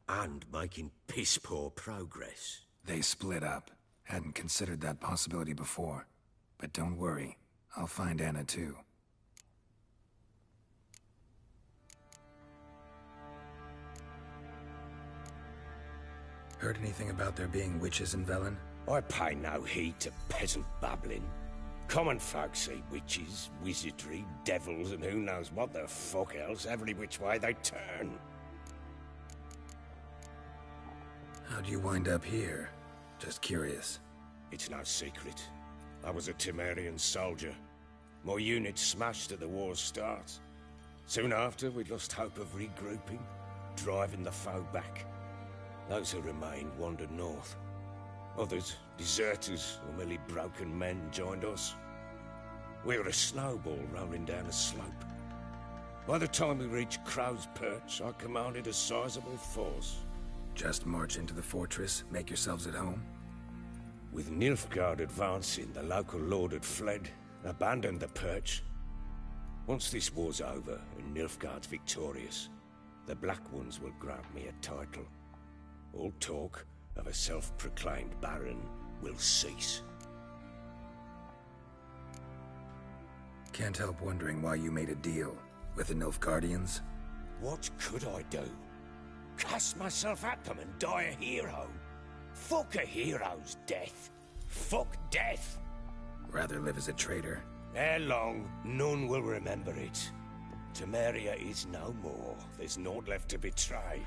And making piss-poor progress. They split up. Hadn't considered that possibility before. But don't worry. I'll find Anna too. Heard anything about there being witches in Velen? I pay no heed to peasant babbling. Common folk see witches, wizardry, devils, and who knows what the fuck else every which way they turn. How'd you wind up here? Just curious. It's no secret. I was a Temerian soldier. My unit smashed at the war's start. Soon after, we'd lost hope of regrouping, driving the foe back. Those who remained wandered north. Others, deserters or merely broken men, joined us. We were a snowball rolling down a slope. By the time we reached Crow's Perch, I commanded a sizable force. Just march into the fortress, make yourselves at home? With Nilfgaard advancing, the local lord had fled, abandoned the Perch. Once this war's over and Nilfgaard's victorious, the Black Ones will grant me a title. All talk of a self-proclaimed baron will cease. Can't help wondering why you made a deal with the Nilfgaardians. What could I do? Cast myself at them and die a hero? Fuck a hero's death. Fuck death. Rather live as a traitor. Ere long, none will remember it. Temeria is no more. There's naught left to betray.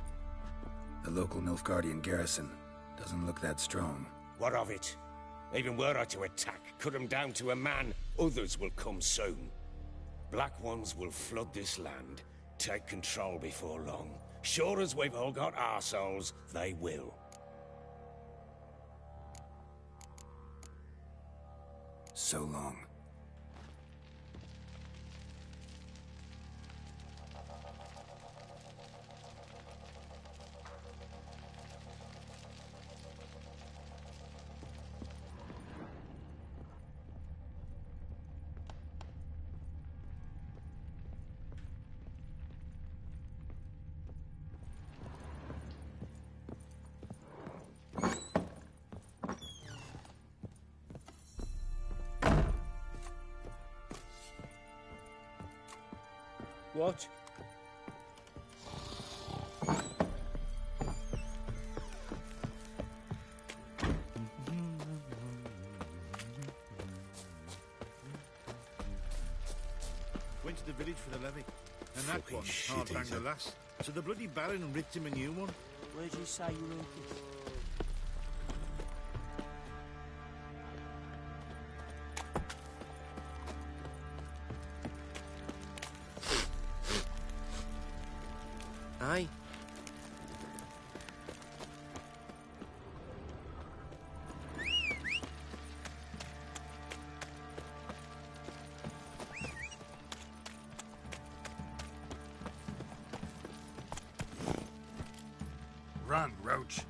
The local Nilfgaardian garrison doesn't look that strong. What of it? Even were I to attack, cut them down to a man, others will come soon. Black Ones will flood this land, take control before long. Sure as we've all got arseholes, they will. So long. What? Went to the village for the levy, and that Fucking one shit, hard banged is the it? lass. So the bloody baron ripped him a new one. Where'd you say you were looking? Aye. Run, Roach.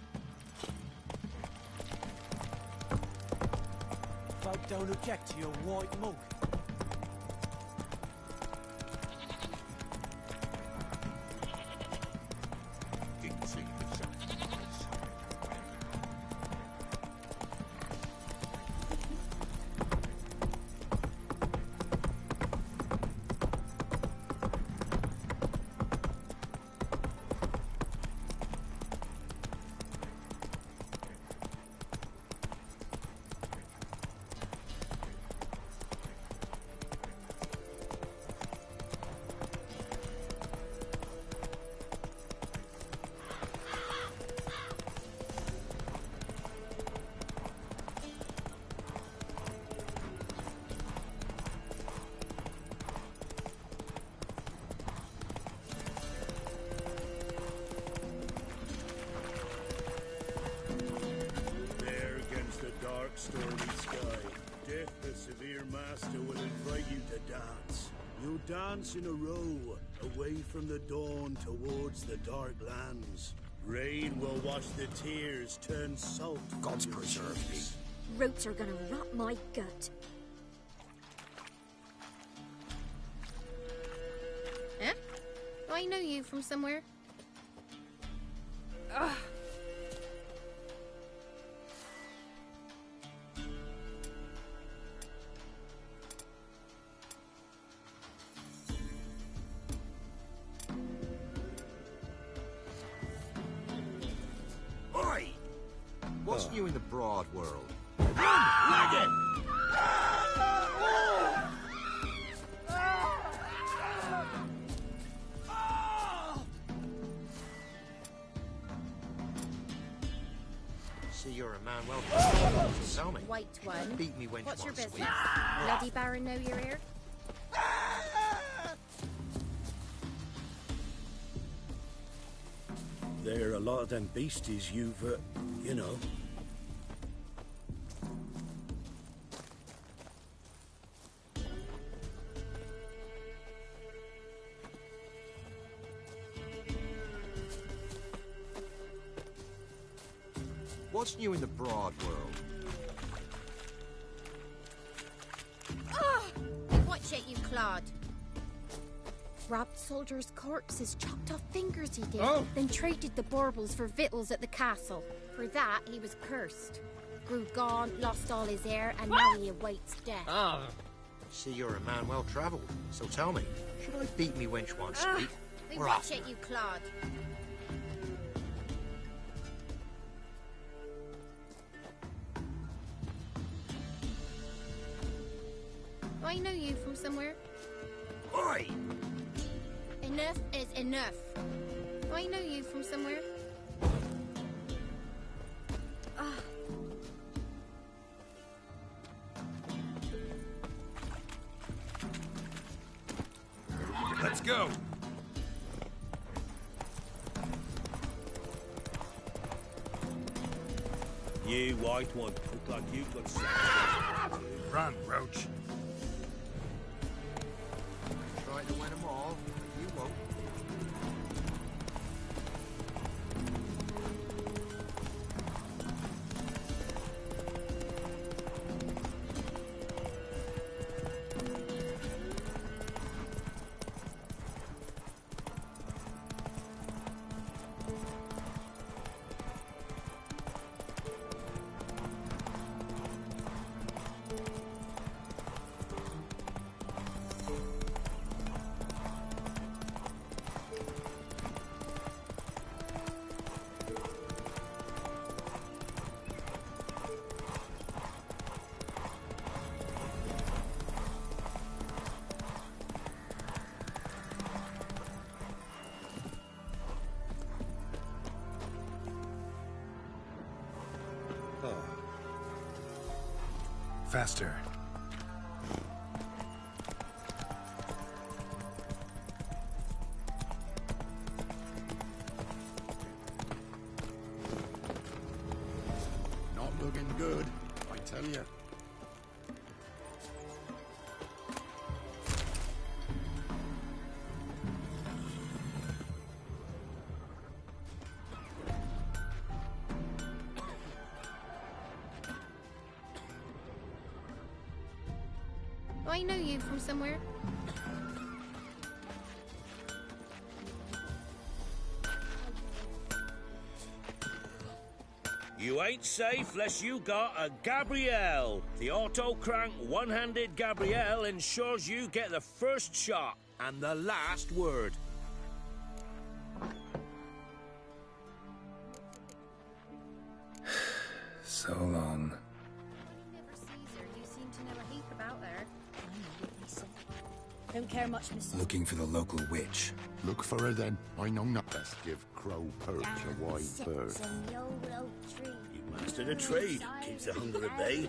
Folk don't object to your white mug. dark, stormy sky, Death, the severe master, will invite you to dance. You'll dance in a row, away from the dawn towards the dark lands. Rain will wash the tears, turn salt. God's preserve me. Roots are gonna rot my gut. Eh? Do I know you from somewhere? Ugh. Oi! What's new in the broad world? Run! Leg it! See, you're a man well. Tell me. White one. Beat me when What's you your want, business? sweet. Bloody Baron know you're here? There are a lot of them beasties you've, you know. What's new in the broad world? Watch it, you clod. Robbed soldiers' corpses, chopped off fingers he did. Oh. Then traded the baubles for victuals at the castle. For that, he was cursed. Grew gaunt, lost all his hair, and now he awaits death. See, you're a man well travelled. So tell me, should I beat me wench once, sweet? Or Watch off? it, you clod. Do I know you from somewhere? Oi! Enough is enough. Do I know you from somewhere? Let's go! You white one, look like you've got something. Run, Roach. Try to win them all, but you won't. Faster. Not looking good, I tell you. Do I know you from somewhere? You ain't safe less you got a Gabrielle. The auto-crank one-handed Gabrielle ensures you get the first shot and the last word. So long. Never sees her. You seem to know a heap about her. Don't care much, miss. Looking for the local witch. Look for her then. I know not best give Crow Perch a wide berth. You mastered a trade. Keeps the hunger at bay.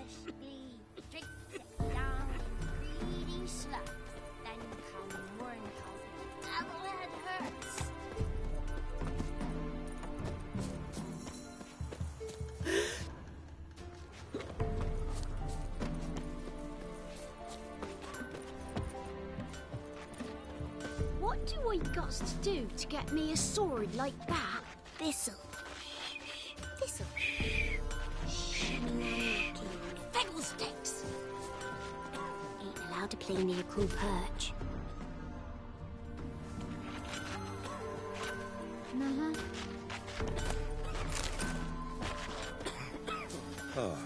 What do I got to do to get me a sword like that? This'll. Fiddlesticks! Ain't allowed to play near cool perch. Oh.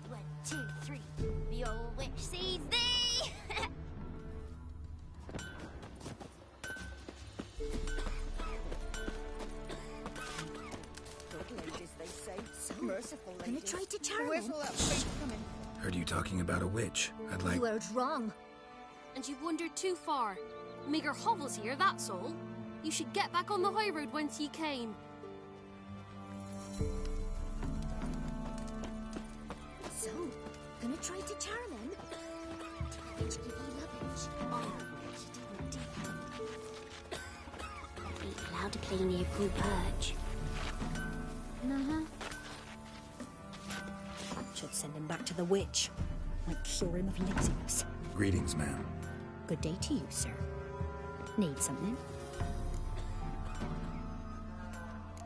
1, 2, 3. The old witch sees thee! Good ladies, they say. Merciful ladies. Gonna try to charm Where's him? all that faith coming? Heard you talking about a witch. I'd like... You heard wrong. And you've wandered too far. Meagre hovels here, that's all. You should get back on the high road whence ye came. So, gonna try to charm him? Did give you lovage? Oh, she didn't, Ain't allowed to play near cool perch. Should send him back to the witch. Might cure him of laziness. Greetings, ma'am. Good day to you, sir. Need something?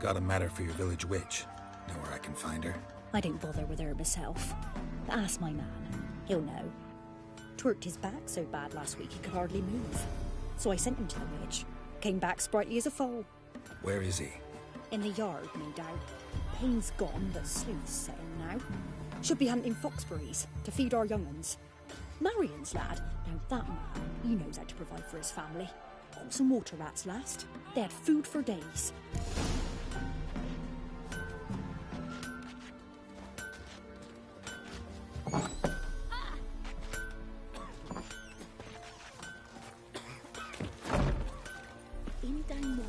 Got a matter for your village witch. Know where I can find her? I didn't bother with her myself. But ask my man. He'll know. Twerked his back so bad last week he could hardly move. So I sent him to the witch. Came back sprightly as a foal. Where is he? In the yard, no doubt. Pain's gone, but sleuth's setting now. Should be hunting foxberries to feed our young'uns. Marion's lad. Now that man, he knows how to provide for his family. Got some water rats last. They had food for days. In down more,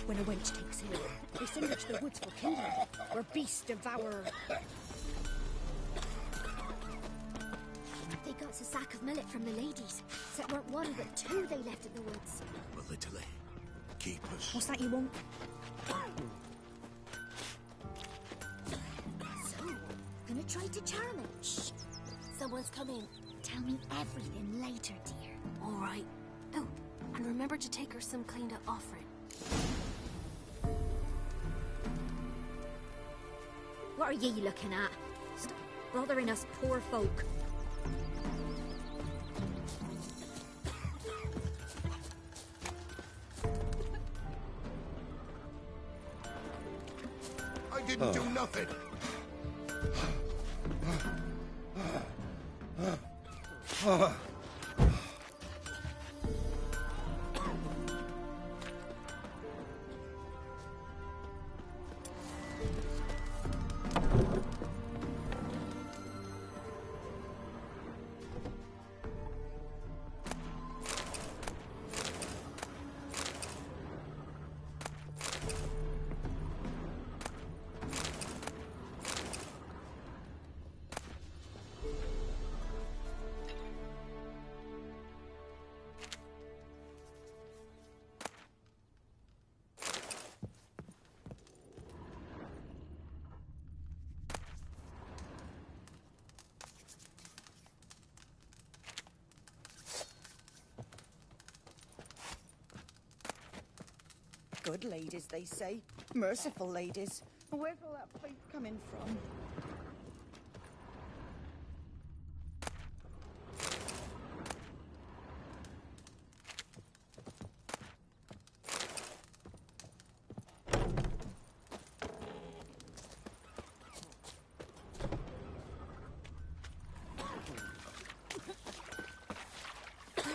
when a wench takes ill, they send her to the woods for kindling, where beasts devour her. They got a sack of millet from the ladies. So it weren't one, but two they left in the woods. A little keep us. What's that you want? So, gonna try to charm him. Shh. Someone's coming. Tell me everything later, dear. All right. Oh, and remember to take her some kind of offering. What are ye looking at? Stop bothering us poor folk. I didn't do nothing. Good ladies, they say. Merciful ladies. Where's all that faith coming from?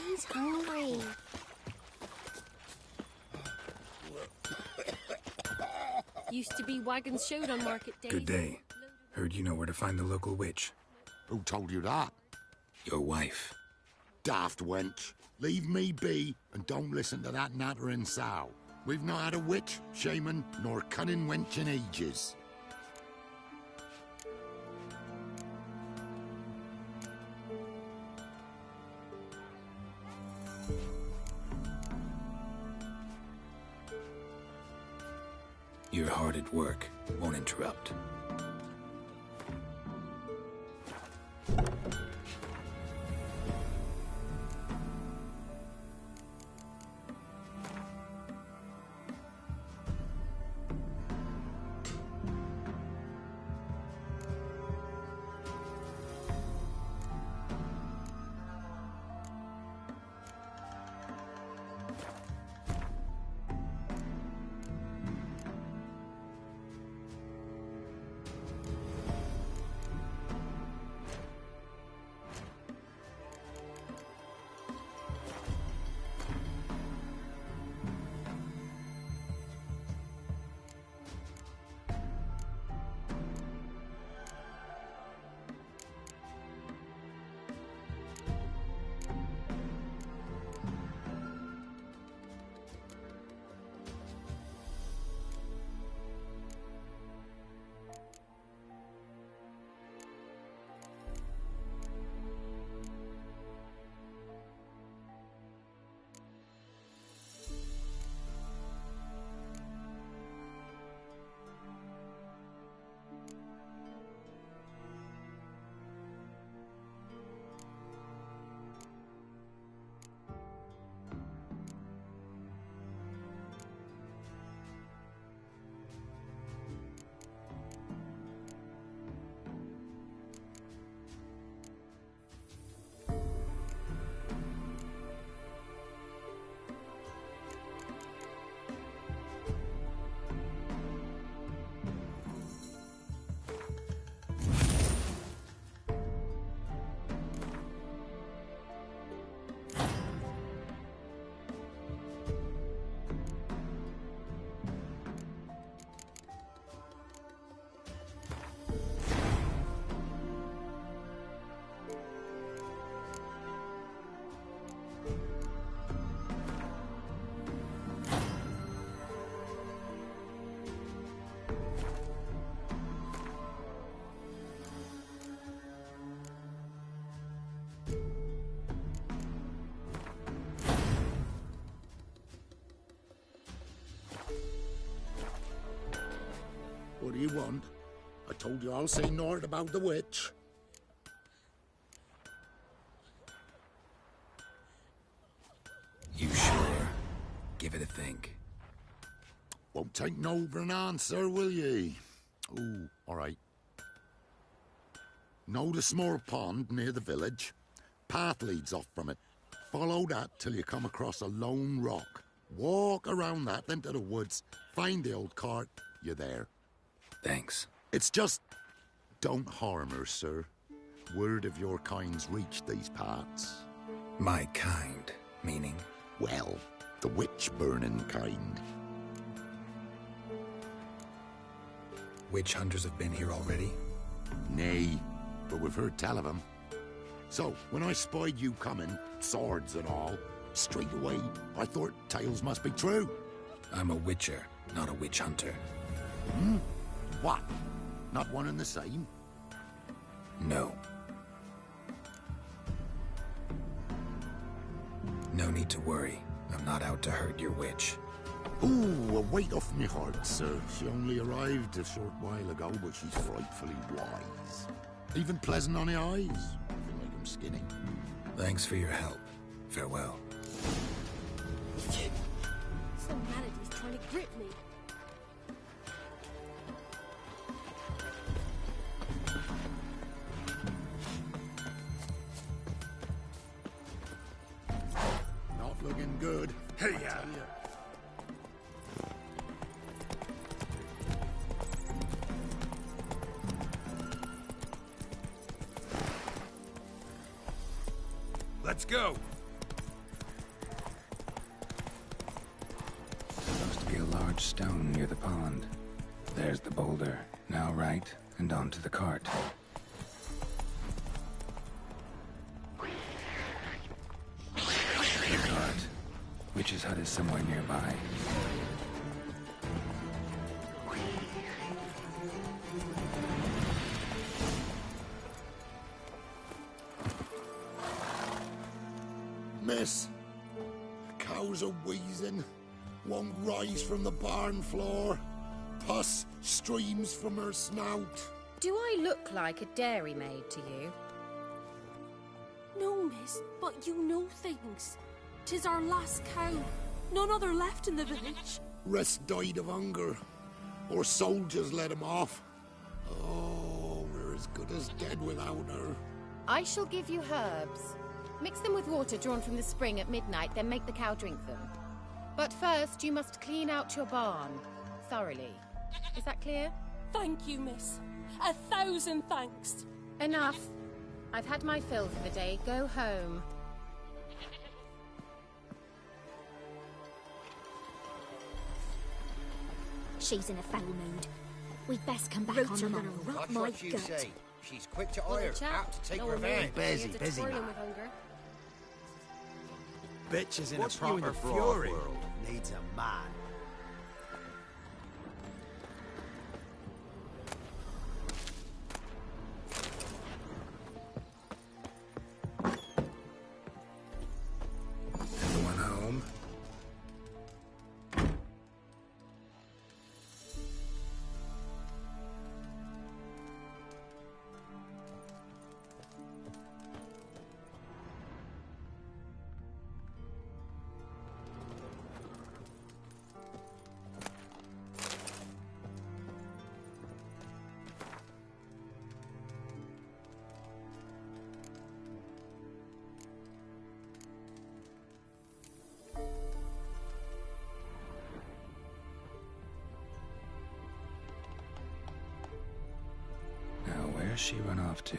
He's hungry. Used to be wagons showed on market days. Good day. Heard you know where to find the local witch. Who told you that? Your wife. Daft wench. Leave me be and don't listen to that nattering sow. We've not had a witch, shaman, nor cunning wench in ages. You're hard at work. Won't interrupt. do you want? I told you I'll say naught about the witch. You sure? Give it a think. Won't take no for an answer, will ye? Ooh, all right. Know the small pond near the village? Path leads off from it. Follow that till you come across a lone rock. Walk around that, then to the woods. Find the old cart. You're there. Thanks. It's just... don't harm her, sir. Word of your kind's reached these parts. My kind, meaning? Well, the witch-burning kind. Witch hunters have been here already? Nay, but we've heard tell of them. So, when I spied you coming, swords and all, straight away, I thought tales must be true. I'm a witcher, not a witch hunter. Hmm? What? Not one and the same? No. No need to worry. I'm not out to hurt your witch. Ooh, a weight off me heart, sir. She only arrived a short while ago, but she's frightfully wise. Even pleasant on the eyes. Nothing like 'em skinny. Thanks for your help. Farewell. Some manatee's trying to grip me. Not looking good. Hey, yeah. Let's go. Supposed to be a large stone near the pond. There's the boulder. Now right, and onto the cart. The cart. Witch's hut is somewhere nearby. Miss, the cows are wheezing, won't rise from the barn floor. Pus streams from her snout. Do I look like a dairymaid to you? No, miss, but you know things. 'Tis our last cow. None other left in the village. Rest died of hunger, or soldiers let him off. Oh, we're as good as dead without her. I shall give you herbs. Mix them with water drawn from the spring at midnight, then make the cow drink them. But first, you must clean out your barn. Thoroughly. Is that clear? Thank you, miss. 1,000 thanks. Enough. I've had my fill for the day. Go home. She's in a foul mood. We'd best come back on the man. That's what you say. She's quick to ire, out to take revenge. Busy, man. Bitch is in What's a you in proper the broad fury? world. Needs a man. Everyone home? Where's she run off to?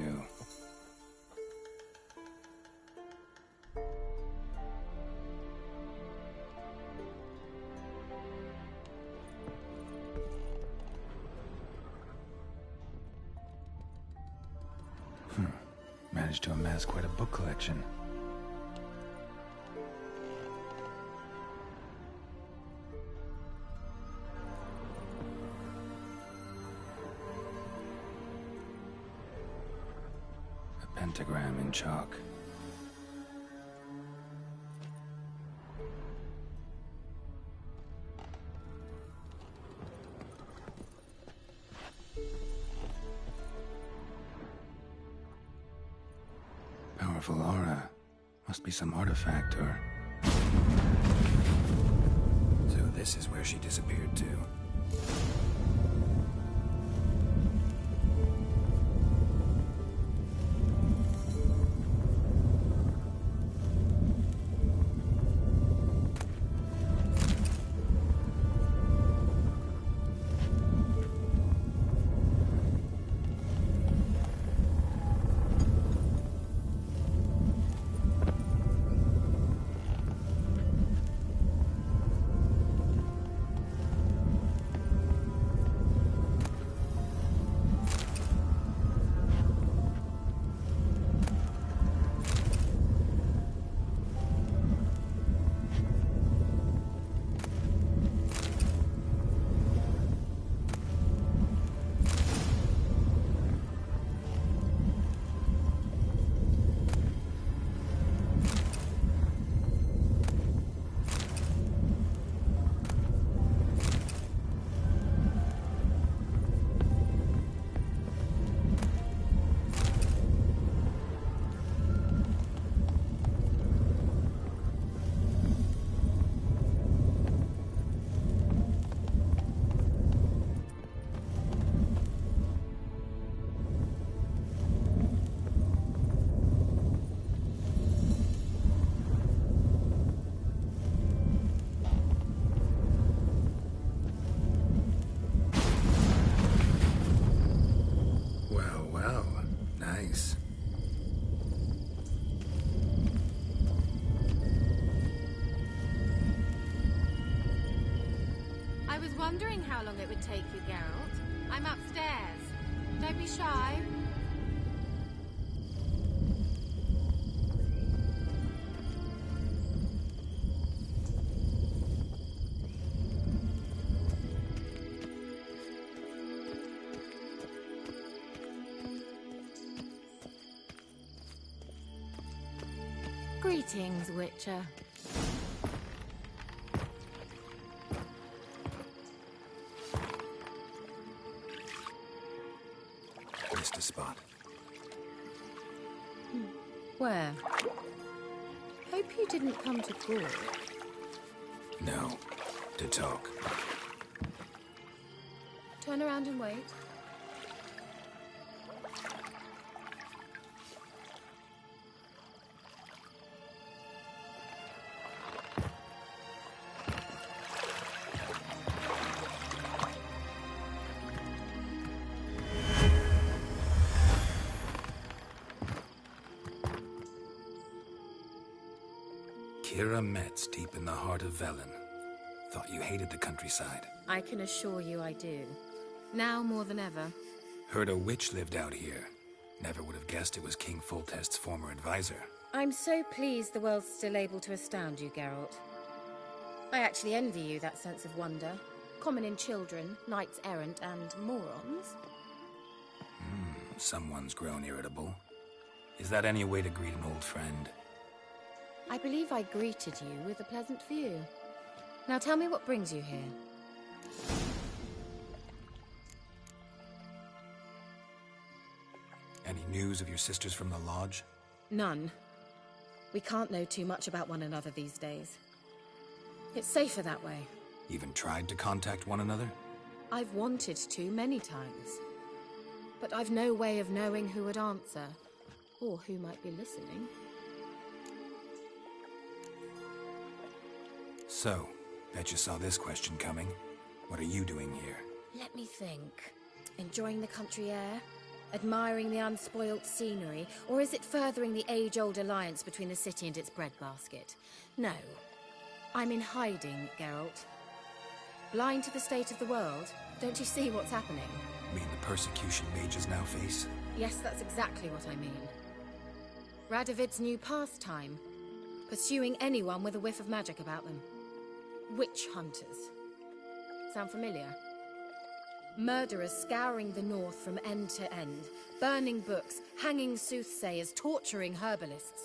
Managed to amass quite a book collection. Pentagram in chalk. Powerful aura. Must be some artifact or... So this is where she disappeared to. I was wondering how long it would take you, Geralt. I'm upstairs. Don't be shy. Greetings, Witcher. Missed a spot. Where? Hope you didn't come to call. No. To talk. Turn around and wait. Kiera Metz, deep in the heart of Velen. Thought you hated the countryside. I can assure you I do. Now more than ever. Heard a witch lived out here. Never would have guessed it was King Foltest's former advisor. I'm so pleased the world's still able to astound you, Geralt. I actually envy you that sense of wonder. Common in children, knights errant, and morons. Someone's grown irritable. Is that any way to greet an old friend? I believe I greeted you with a pleasant view. Now tell me what brings you here. Any news of your sisters from the lodge? None. We can't know too much about one another these days. It's safer that way. Even tried to contact one another? I've wanted to many times. But I've no way of knowing who would answer, or who might be listening. So, bet you saw this question coming. What are you doing here? Let me think. Enjoying the country air? Admiring the unspoilt scenery? Or is it furthering the age-old alliance between the city and its breadbasket? No. I'm in hiding, Geralt. Blind to the state of the world? Don't you see what's happening? Mean the persecution mages now face? Yes, that's exactly what I mean. Radovid's new pastime. Pursuing anyone with a whiff of magic about them. Witch hunters. Sound familiar? Murderers scouring the north from end to end, burning books, hanging soothsayers, torturing herbalists.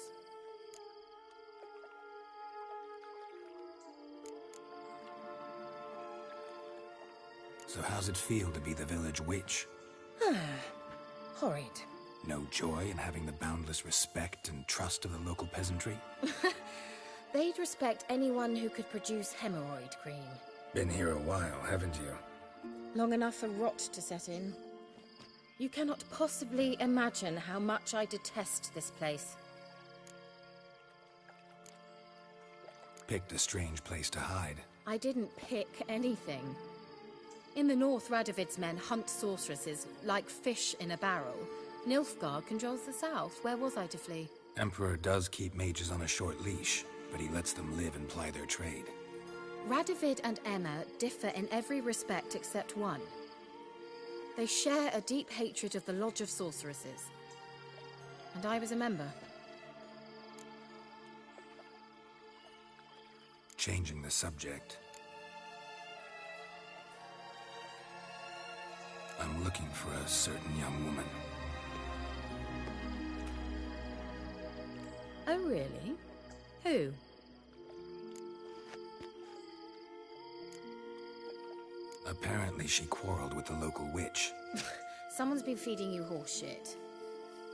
So how's it feel to be the village witch? Horrid. No joy in having the boundless respect and trust of the local peasantry? They'd respect anyone who could produce hemorrhoid cream. Been here a while, haven't you? Long enough for rot to set in. You cannot possibly imagine how much I detest this place. Picked a strange place to hide. I didn't pick anything. In the north, Radovid's men hunt sorceresses like fish in a barrel. Nilfgaard controls the south. Where was I to flee? Emperor does keep mages on a short leash, but he lets them live and ply their trade. Radovid and Emma differ in every respect except one. They share a deep hatred of the Lodge of Sorceresses. And I was a member. Changing the subject. I'm looking for a certain young woman. Oh, really? Who? Apparently she quarreled with the local witch. Someone's been feeding you horse shit.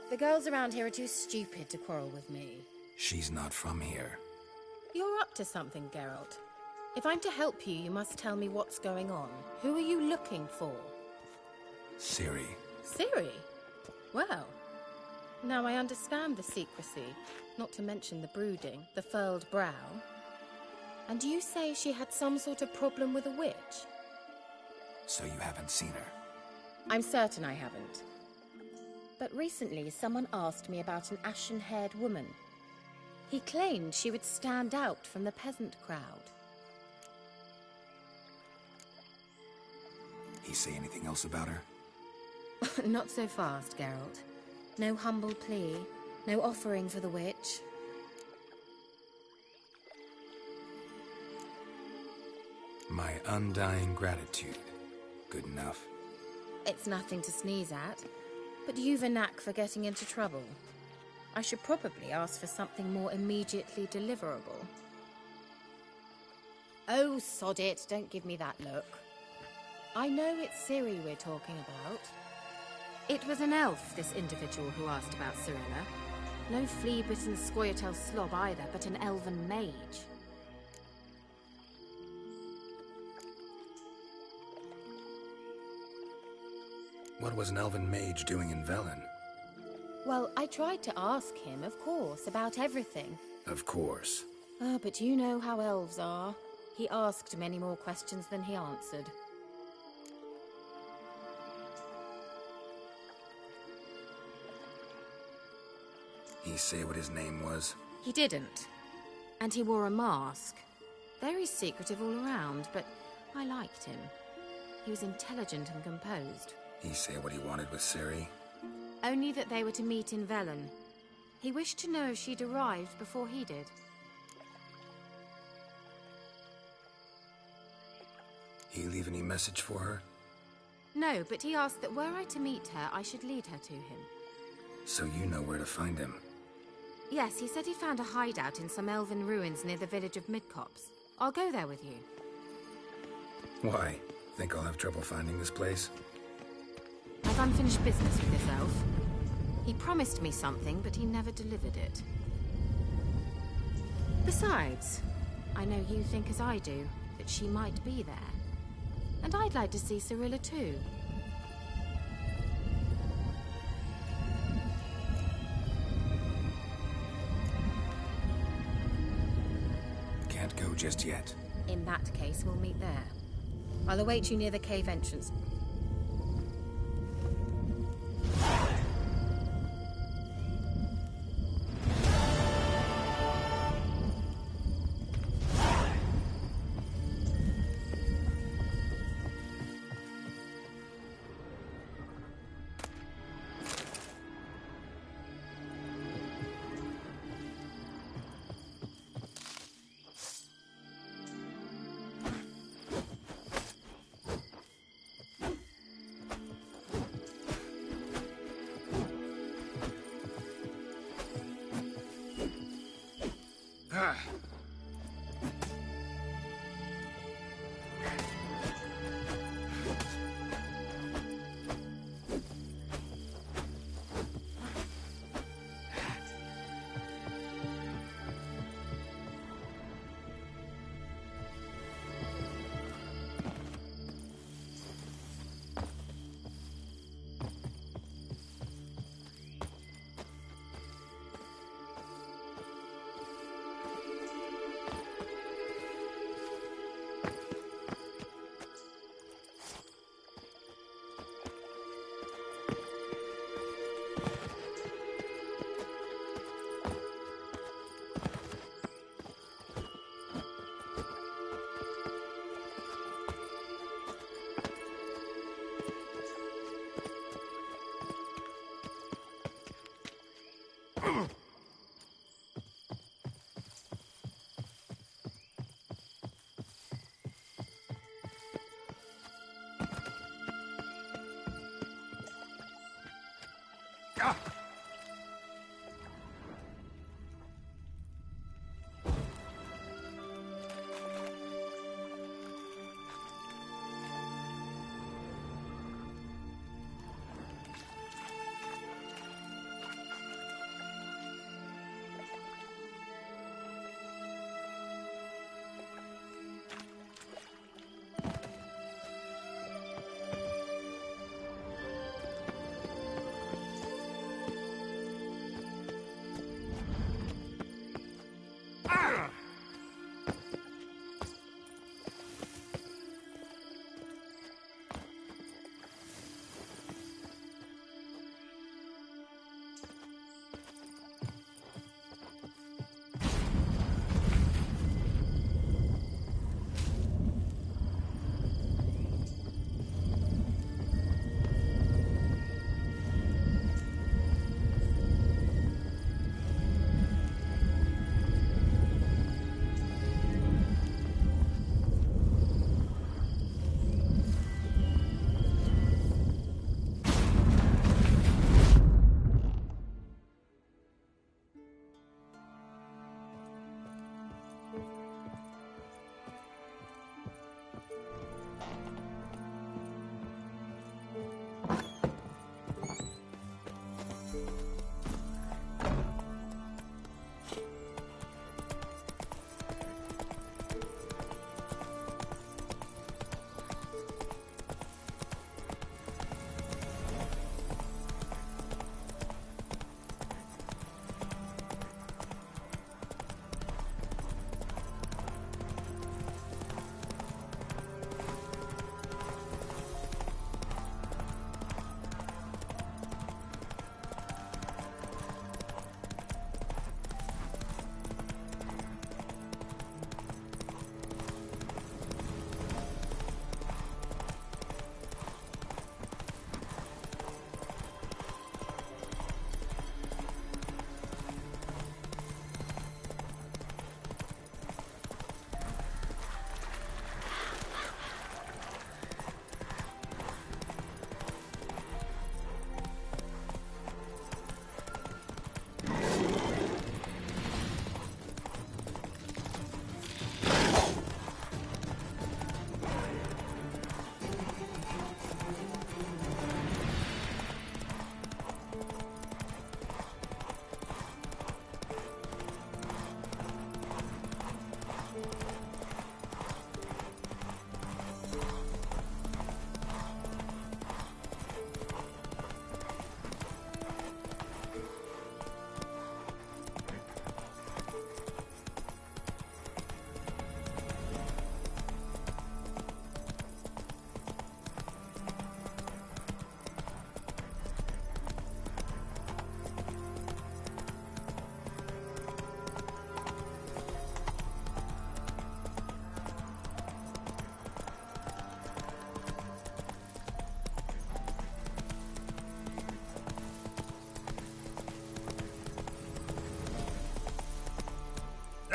The girls around here are too stupid to quarrel with me. She's not from here. You're up to something, Geralt. If I'm to help you, you must tell me what's going on. Who are you looking for? Ciri. Ciri? Well, now I understand the secrecy, not to mention the brooding, the furled brow. And you say she had some sort of problem with a witch? So you haven't seen her? I'm certain I haven't. But recently, someone asked me about an ashen-haired woman. He claimed she would stand out from the peasant crowd. He say anything else about her? Not so fast, Geralt. No humble plea, no offering for the witch. My undying gratitude. Good enough. It's nothing to sneeze at, but you've a knack for getting into trouble. I should probably ask for something more immediately deliverable. Oh, sod it, don't give me that look. I know it's Ciri we're talking about. It was an elf, this individual who asked about Cirilla. No flea-bitten Scoia'tael slob either, but an elven mage. What was an elven mage doing in Velen? Well, I tried to ask him, of course, about everything. Of course. But you know how elves are. He asked many more questions than he answered. He say what his name was? He didn't. And he wore a mask. Very secretive all around, but I liked him. He was intelligent and composed. He say what he wanted with Ciri? Only that they were to meet in Velen. He wished to know if she'd arrived before he did. He leave any message for her? No, but he asked that were I to meet her, I should lead her to him. So you know where to find him? Yes, he said he found a hideout in some elven ruins near the village of Midcopse. I'll go there with you. Why? Think I'll have trouble finding this place? I've unfinished business with this elf. He promised me something, but he never delivered it. Besides, I know you think as I do, that she might be there. And I'd like to see Cirilla too. Can't go just yet. In that case, we'll meet there. I'll await you near the cave entrance.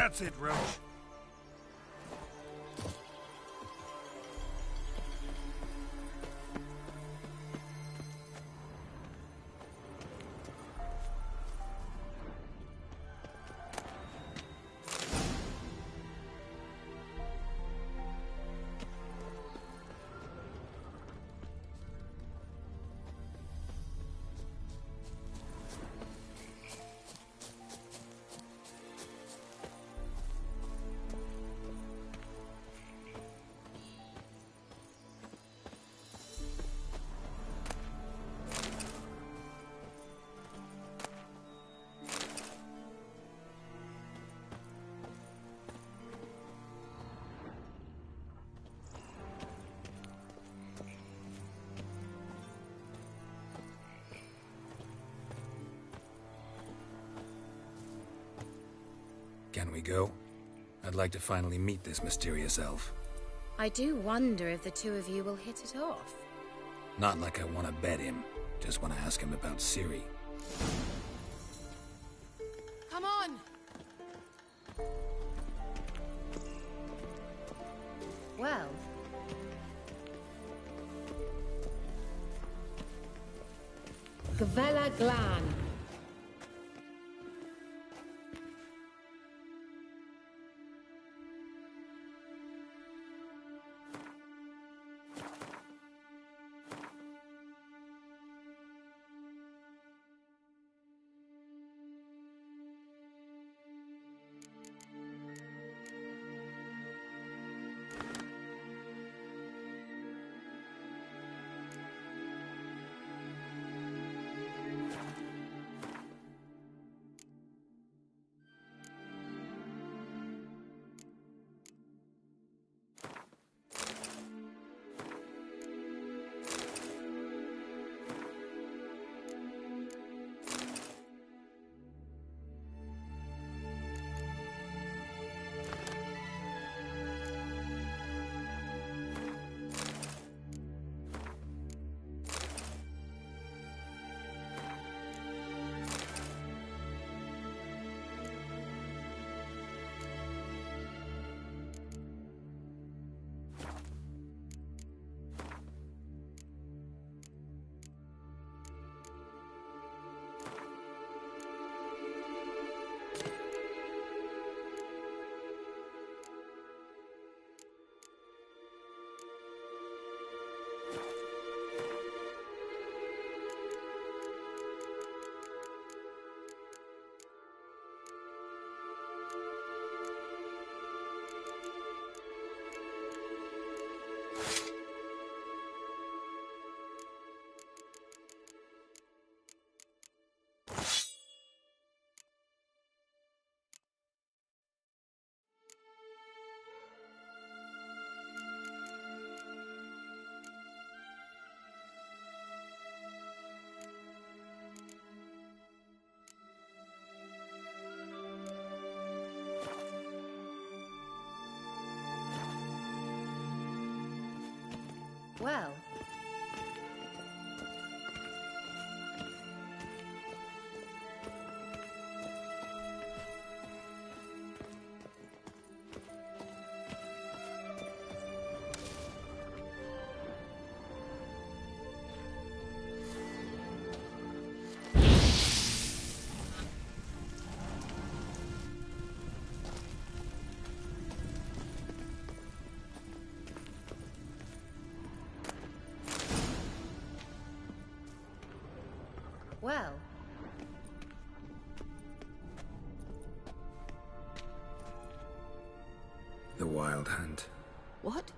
That's it, Roach. Can we go? I'd like to finally meet this mysterious elf. I do wonder if the two of you will hit it off. Not like I want to bet him. Just want to ask him about Ciri. Come on! Well... Gavella Glan. Well... Well... The Wild Hunt. What?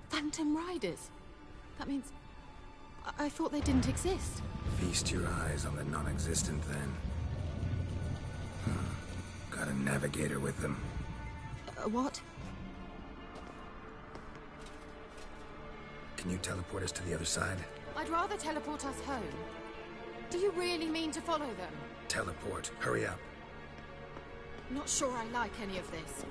Phantom Riders? That means... I thought they didn't exist. Feast your eyes on the non-existent, then. Got a navigator with them. What? Can you teleport us to the other side? I'd rather teleport us home. Do you really mean to follow them? Teleport. Hurry up. Not sure I like any of this.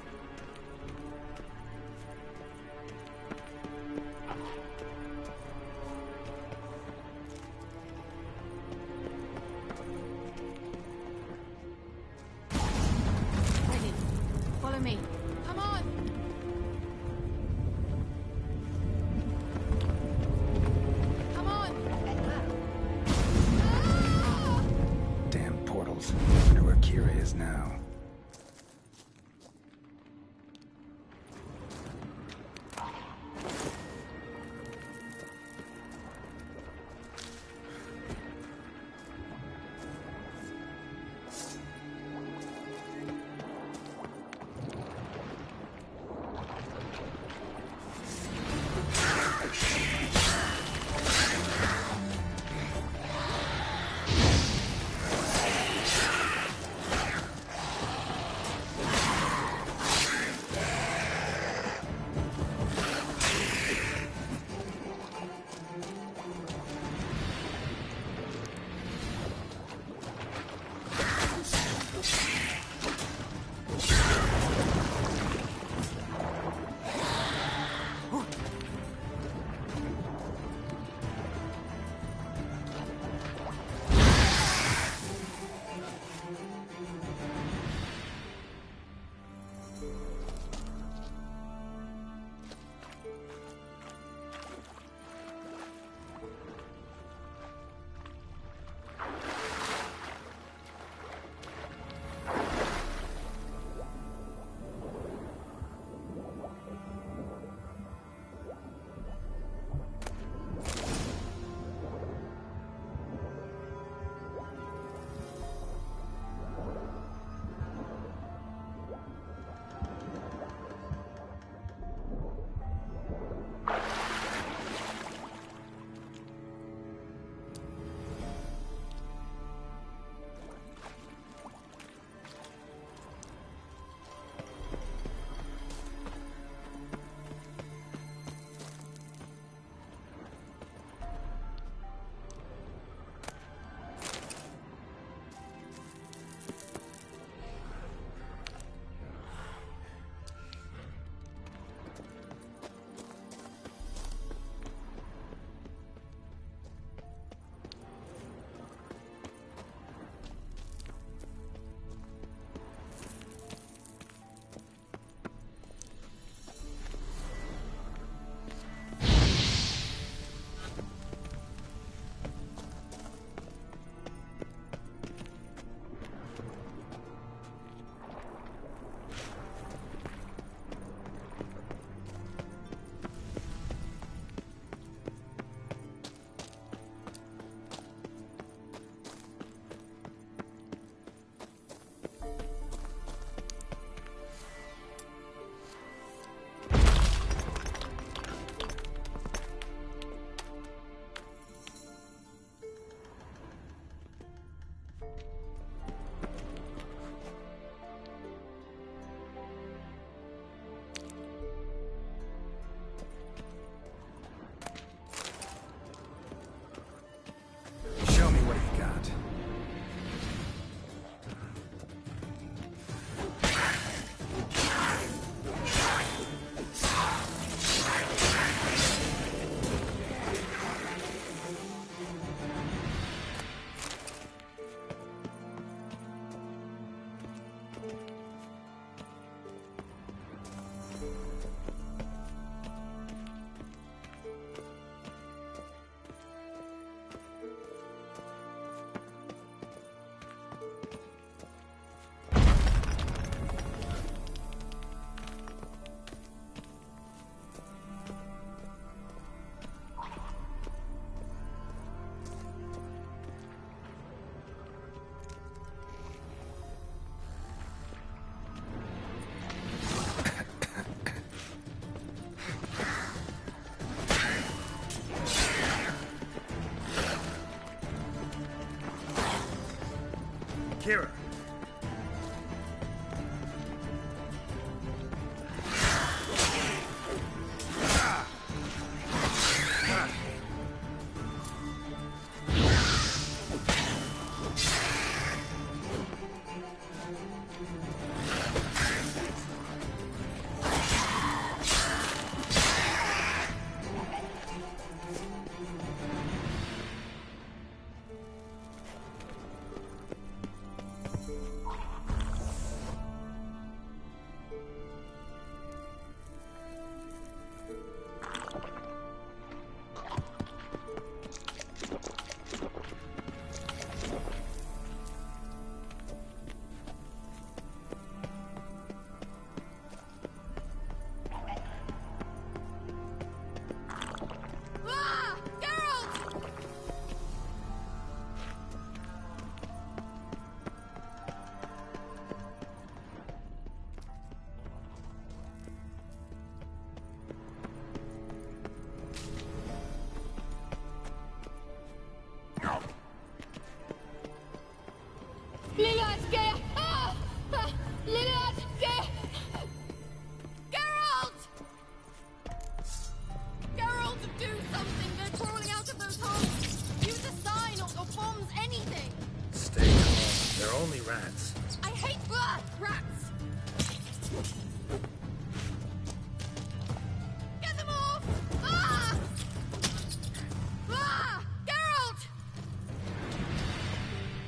Ready. Follow me. Come on! Come on! Damn portals. Wonder where Kiera is now. Kiera.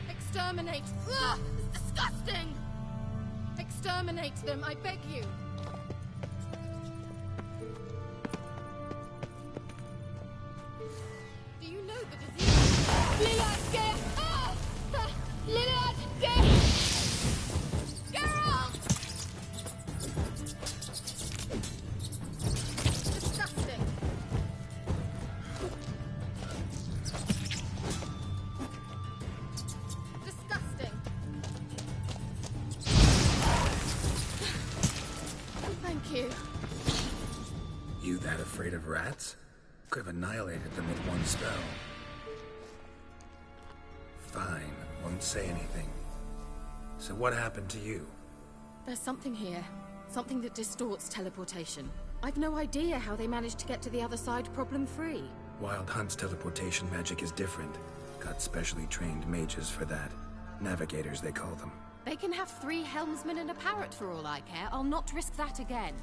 Exterminate! Ugh, it's disgusting! Exterminate them, I beg you! Do you know the disease? Liliad! Ah! Liliad! Geralt! Disgusting! You that afraid of rats? Could have annihilated them with one spell. Fine, won't say anything. So what happened to you? There's something here. Something that distorts teleportation. I've no idea how they managed to get to the other side problem-free. Wild Hunt's teleportation magic is different. Got specially trained mages for that. Navigators, they call them. They can have 3 helmsmen and a parrot for all I care. I'll not risk that again.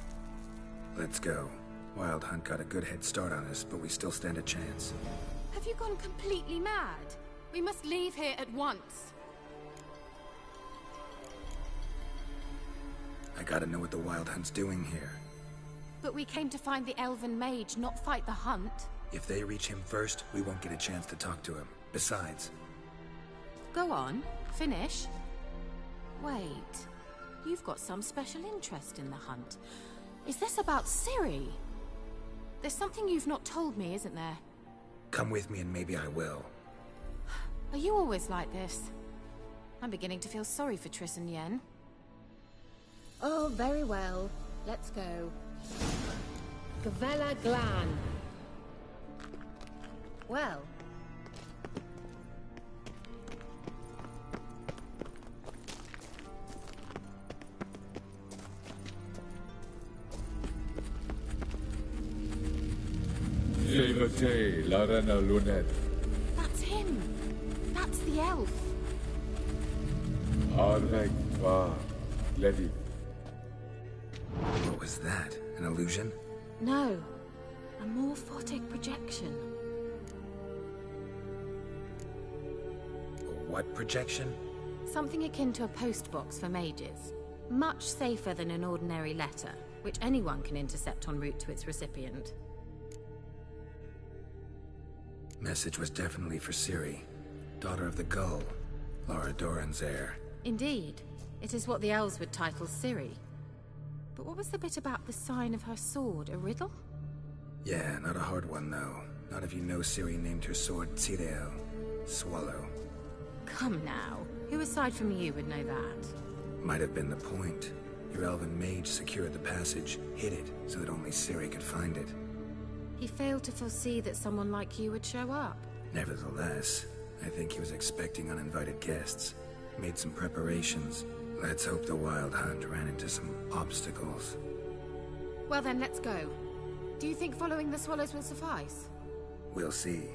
Let's go. Wild Hunt got a good head start on us, but we still stand a chance. Have you gone completely mad? We must leave here at once. I gotta know what the Wild Hunt's doing here. But we came to find the elven mage, not fight the hunt. If they reach him first, we won't get a chance to talk to him. Besides... Go on. Finish. Wait. You've got some special interest in the hunt. Is this about Ciri? There's something you've not told me, isn't there? Come with me and maybe I will. Are you always like this? I'm beginning to feel sorry for Triss and Yen. Oh, very well. Let's go. Gavella Glan. Well. That's him. That's the elf. What was that? An illusion? No. A morphotic projection. What projection? Something akin to a postbox for mages. Much safer than an ordinary letter, which anyone can intercept en route to its recipient. Message was definitely for Ciri, daughter of the Gull, Lara Doran's heir. Indeed. It is what the elves would title Ciri. But what was the bit about the sign of her sword? A riddle? Yeah, not a hard one, though. Not if you know Ciri named her sword Tireo, Swallow. Come now. Who aside from you would know that? Might have been the point. Your elven mage secured the passage, hid it, so that only Ciri could find it. He failed to foresee that someone like you would show up. Nevertheless, I think he was expecting uninvited guests. Made some preparations. Let's hope the Wild Hunt ran into some obstacles. Well then, let's go. Do you think following the swallows will suffice? We'll see.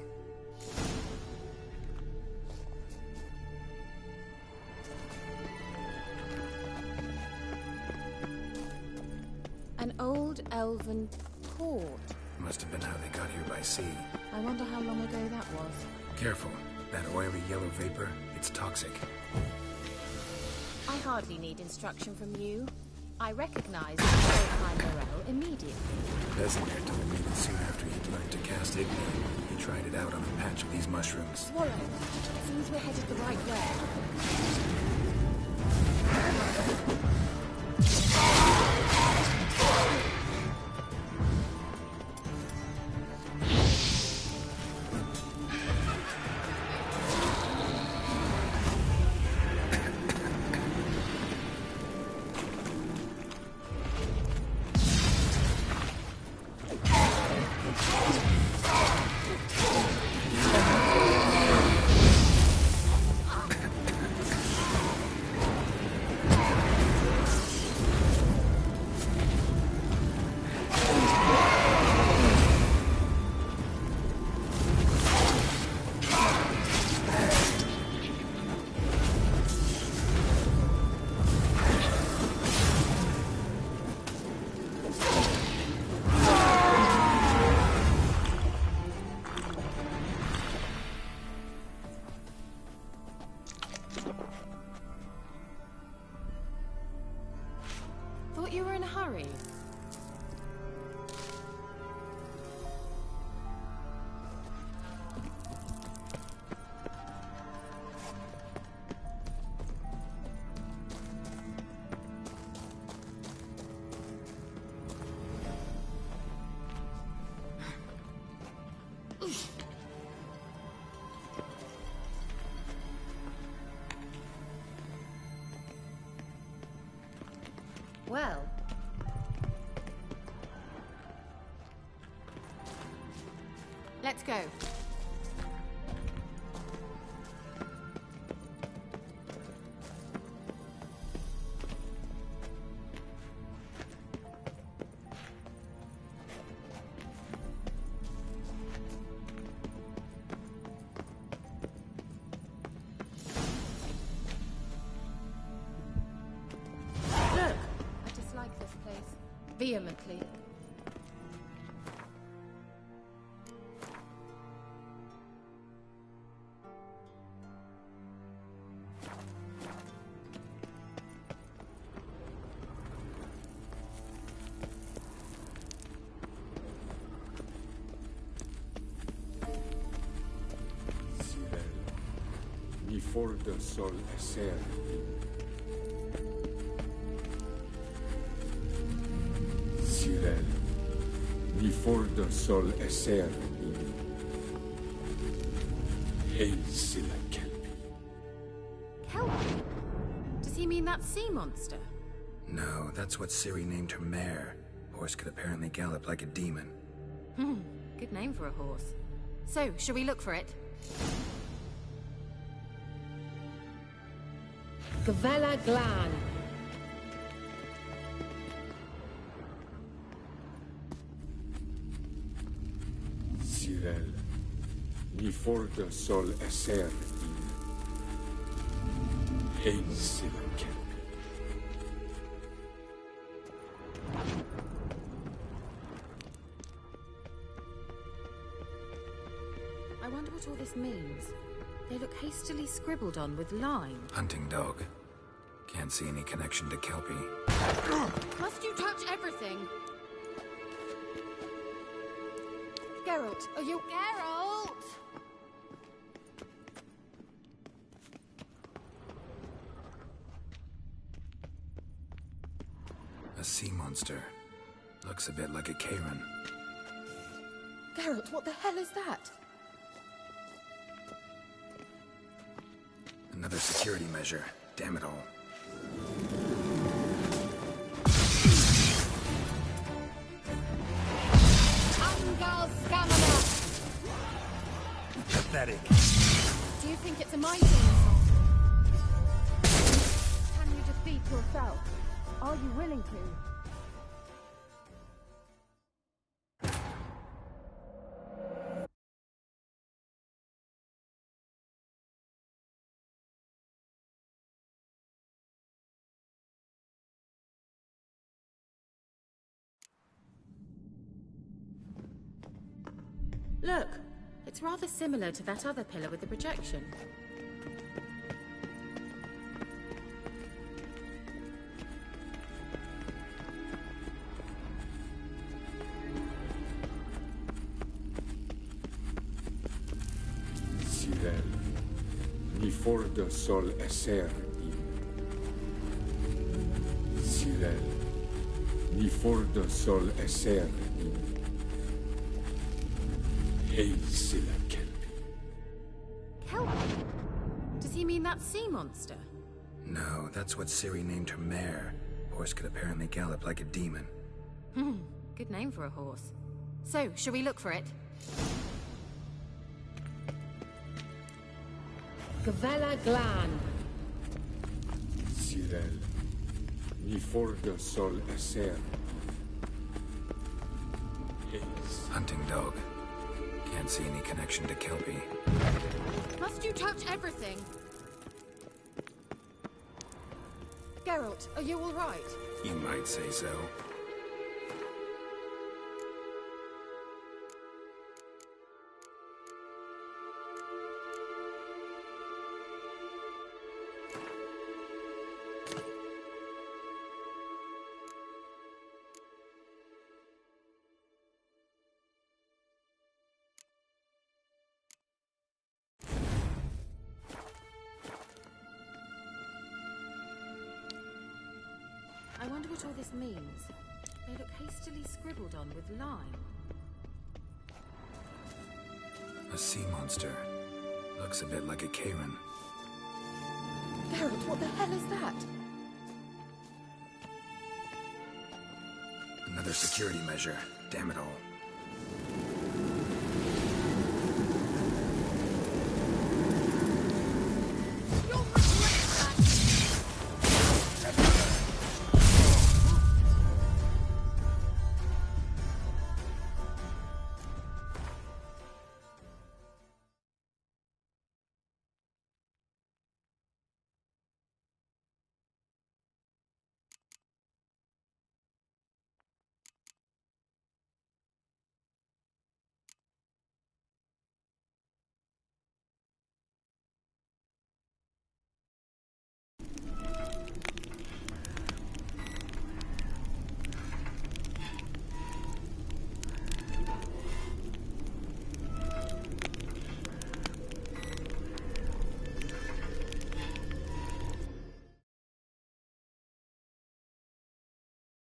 An old elven port. Must have been how they got here by sea. I wonder how long ago that was. Careful. That oily yellow vapor, it's toxic. I hardly need instruction from you. I recognize the high morel immediately. Vesemir told me that soon after he'd learned to cast Igni, he tried it out on a patch of these mushrooms. Swallow. It seems we're headed the right way. Thought you were in a hurry. Well. Let's go. Vehemently. Ni for the sol eser. Sirel, ni for the sol eser. Hail Silla Kelpie. Kelpie? Does he mean that sea monster? No, that's what Ciri named her mare. Horse could apparently gallop like a demon. Good name for a horse. So, shall we look for it? Gvella Glan. Sirel, ni for the sol eser. Hail Silla Kelpie. I wonder what all this means. They look hastily scribbled on with lime. Hunting dog. Can't see any connection to Kelpie. Must you touch everything? Geralt, are you... Geralt! A sea monster. Looks a bit like a Karen. Geralt, what the hell is that? Another security measure. Damn it all. Pathetic. Do you think it's a mighty insult? yourself. Are you willing to? Look, it's rather similar to that other pillar with the projection. Cyril, ni forda sol esser in. Cyril, ni forda sol esser in. Hey, silla kelpi. Kelpie? Does he mean that sea monster? No, that's what Ciri named her mare. Horse could apparently gallop like a demon. Good name for a horse. So, shall we look for it? Gavella Glan. Cyril, ni forda sol esser. Hunting dog. Can't see any connection to Kelpie. Must you touch everything? Geralt, are you all right? You might say so. I wonder what all this means. They look hastily scribbled on with lime. A sea monster. Looks a bit like a Karen. Geralt, what the hell is that? Another security measure. Damn it all.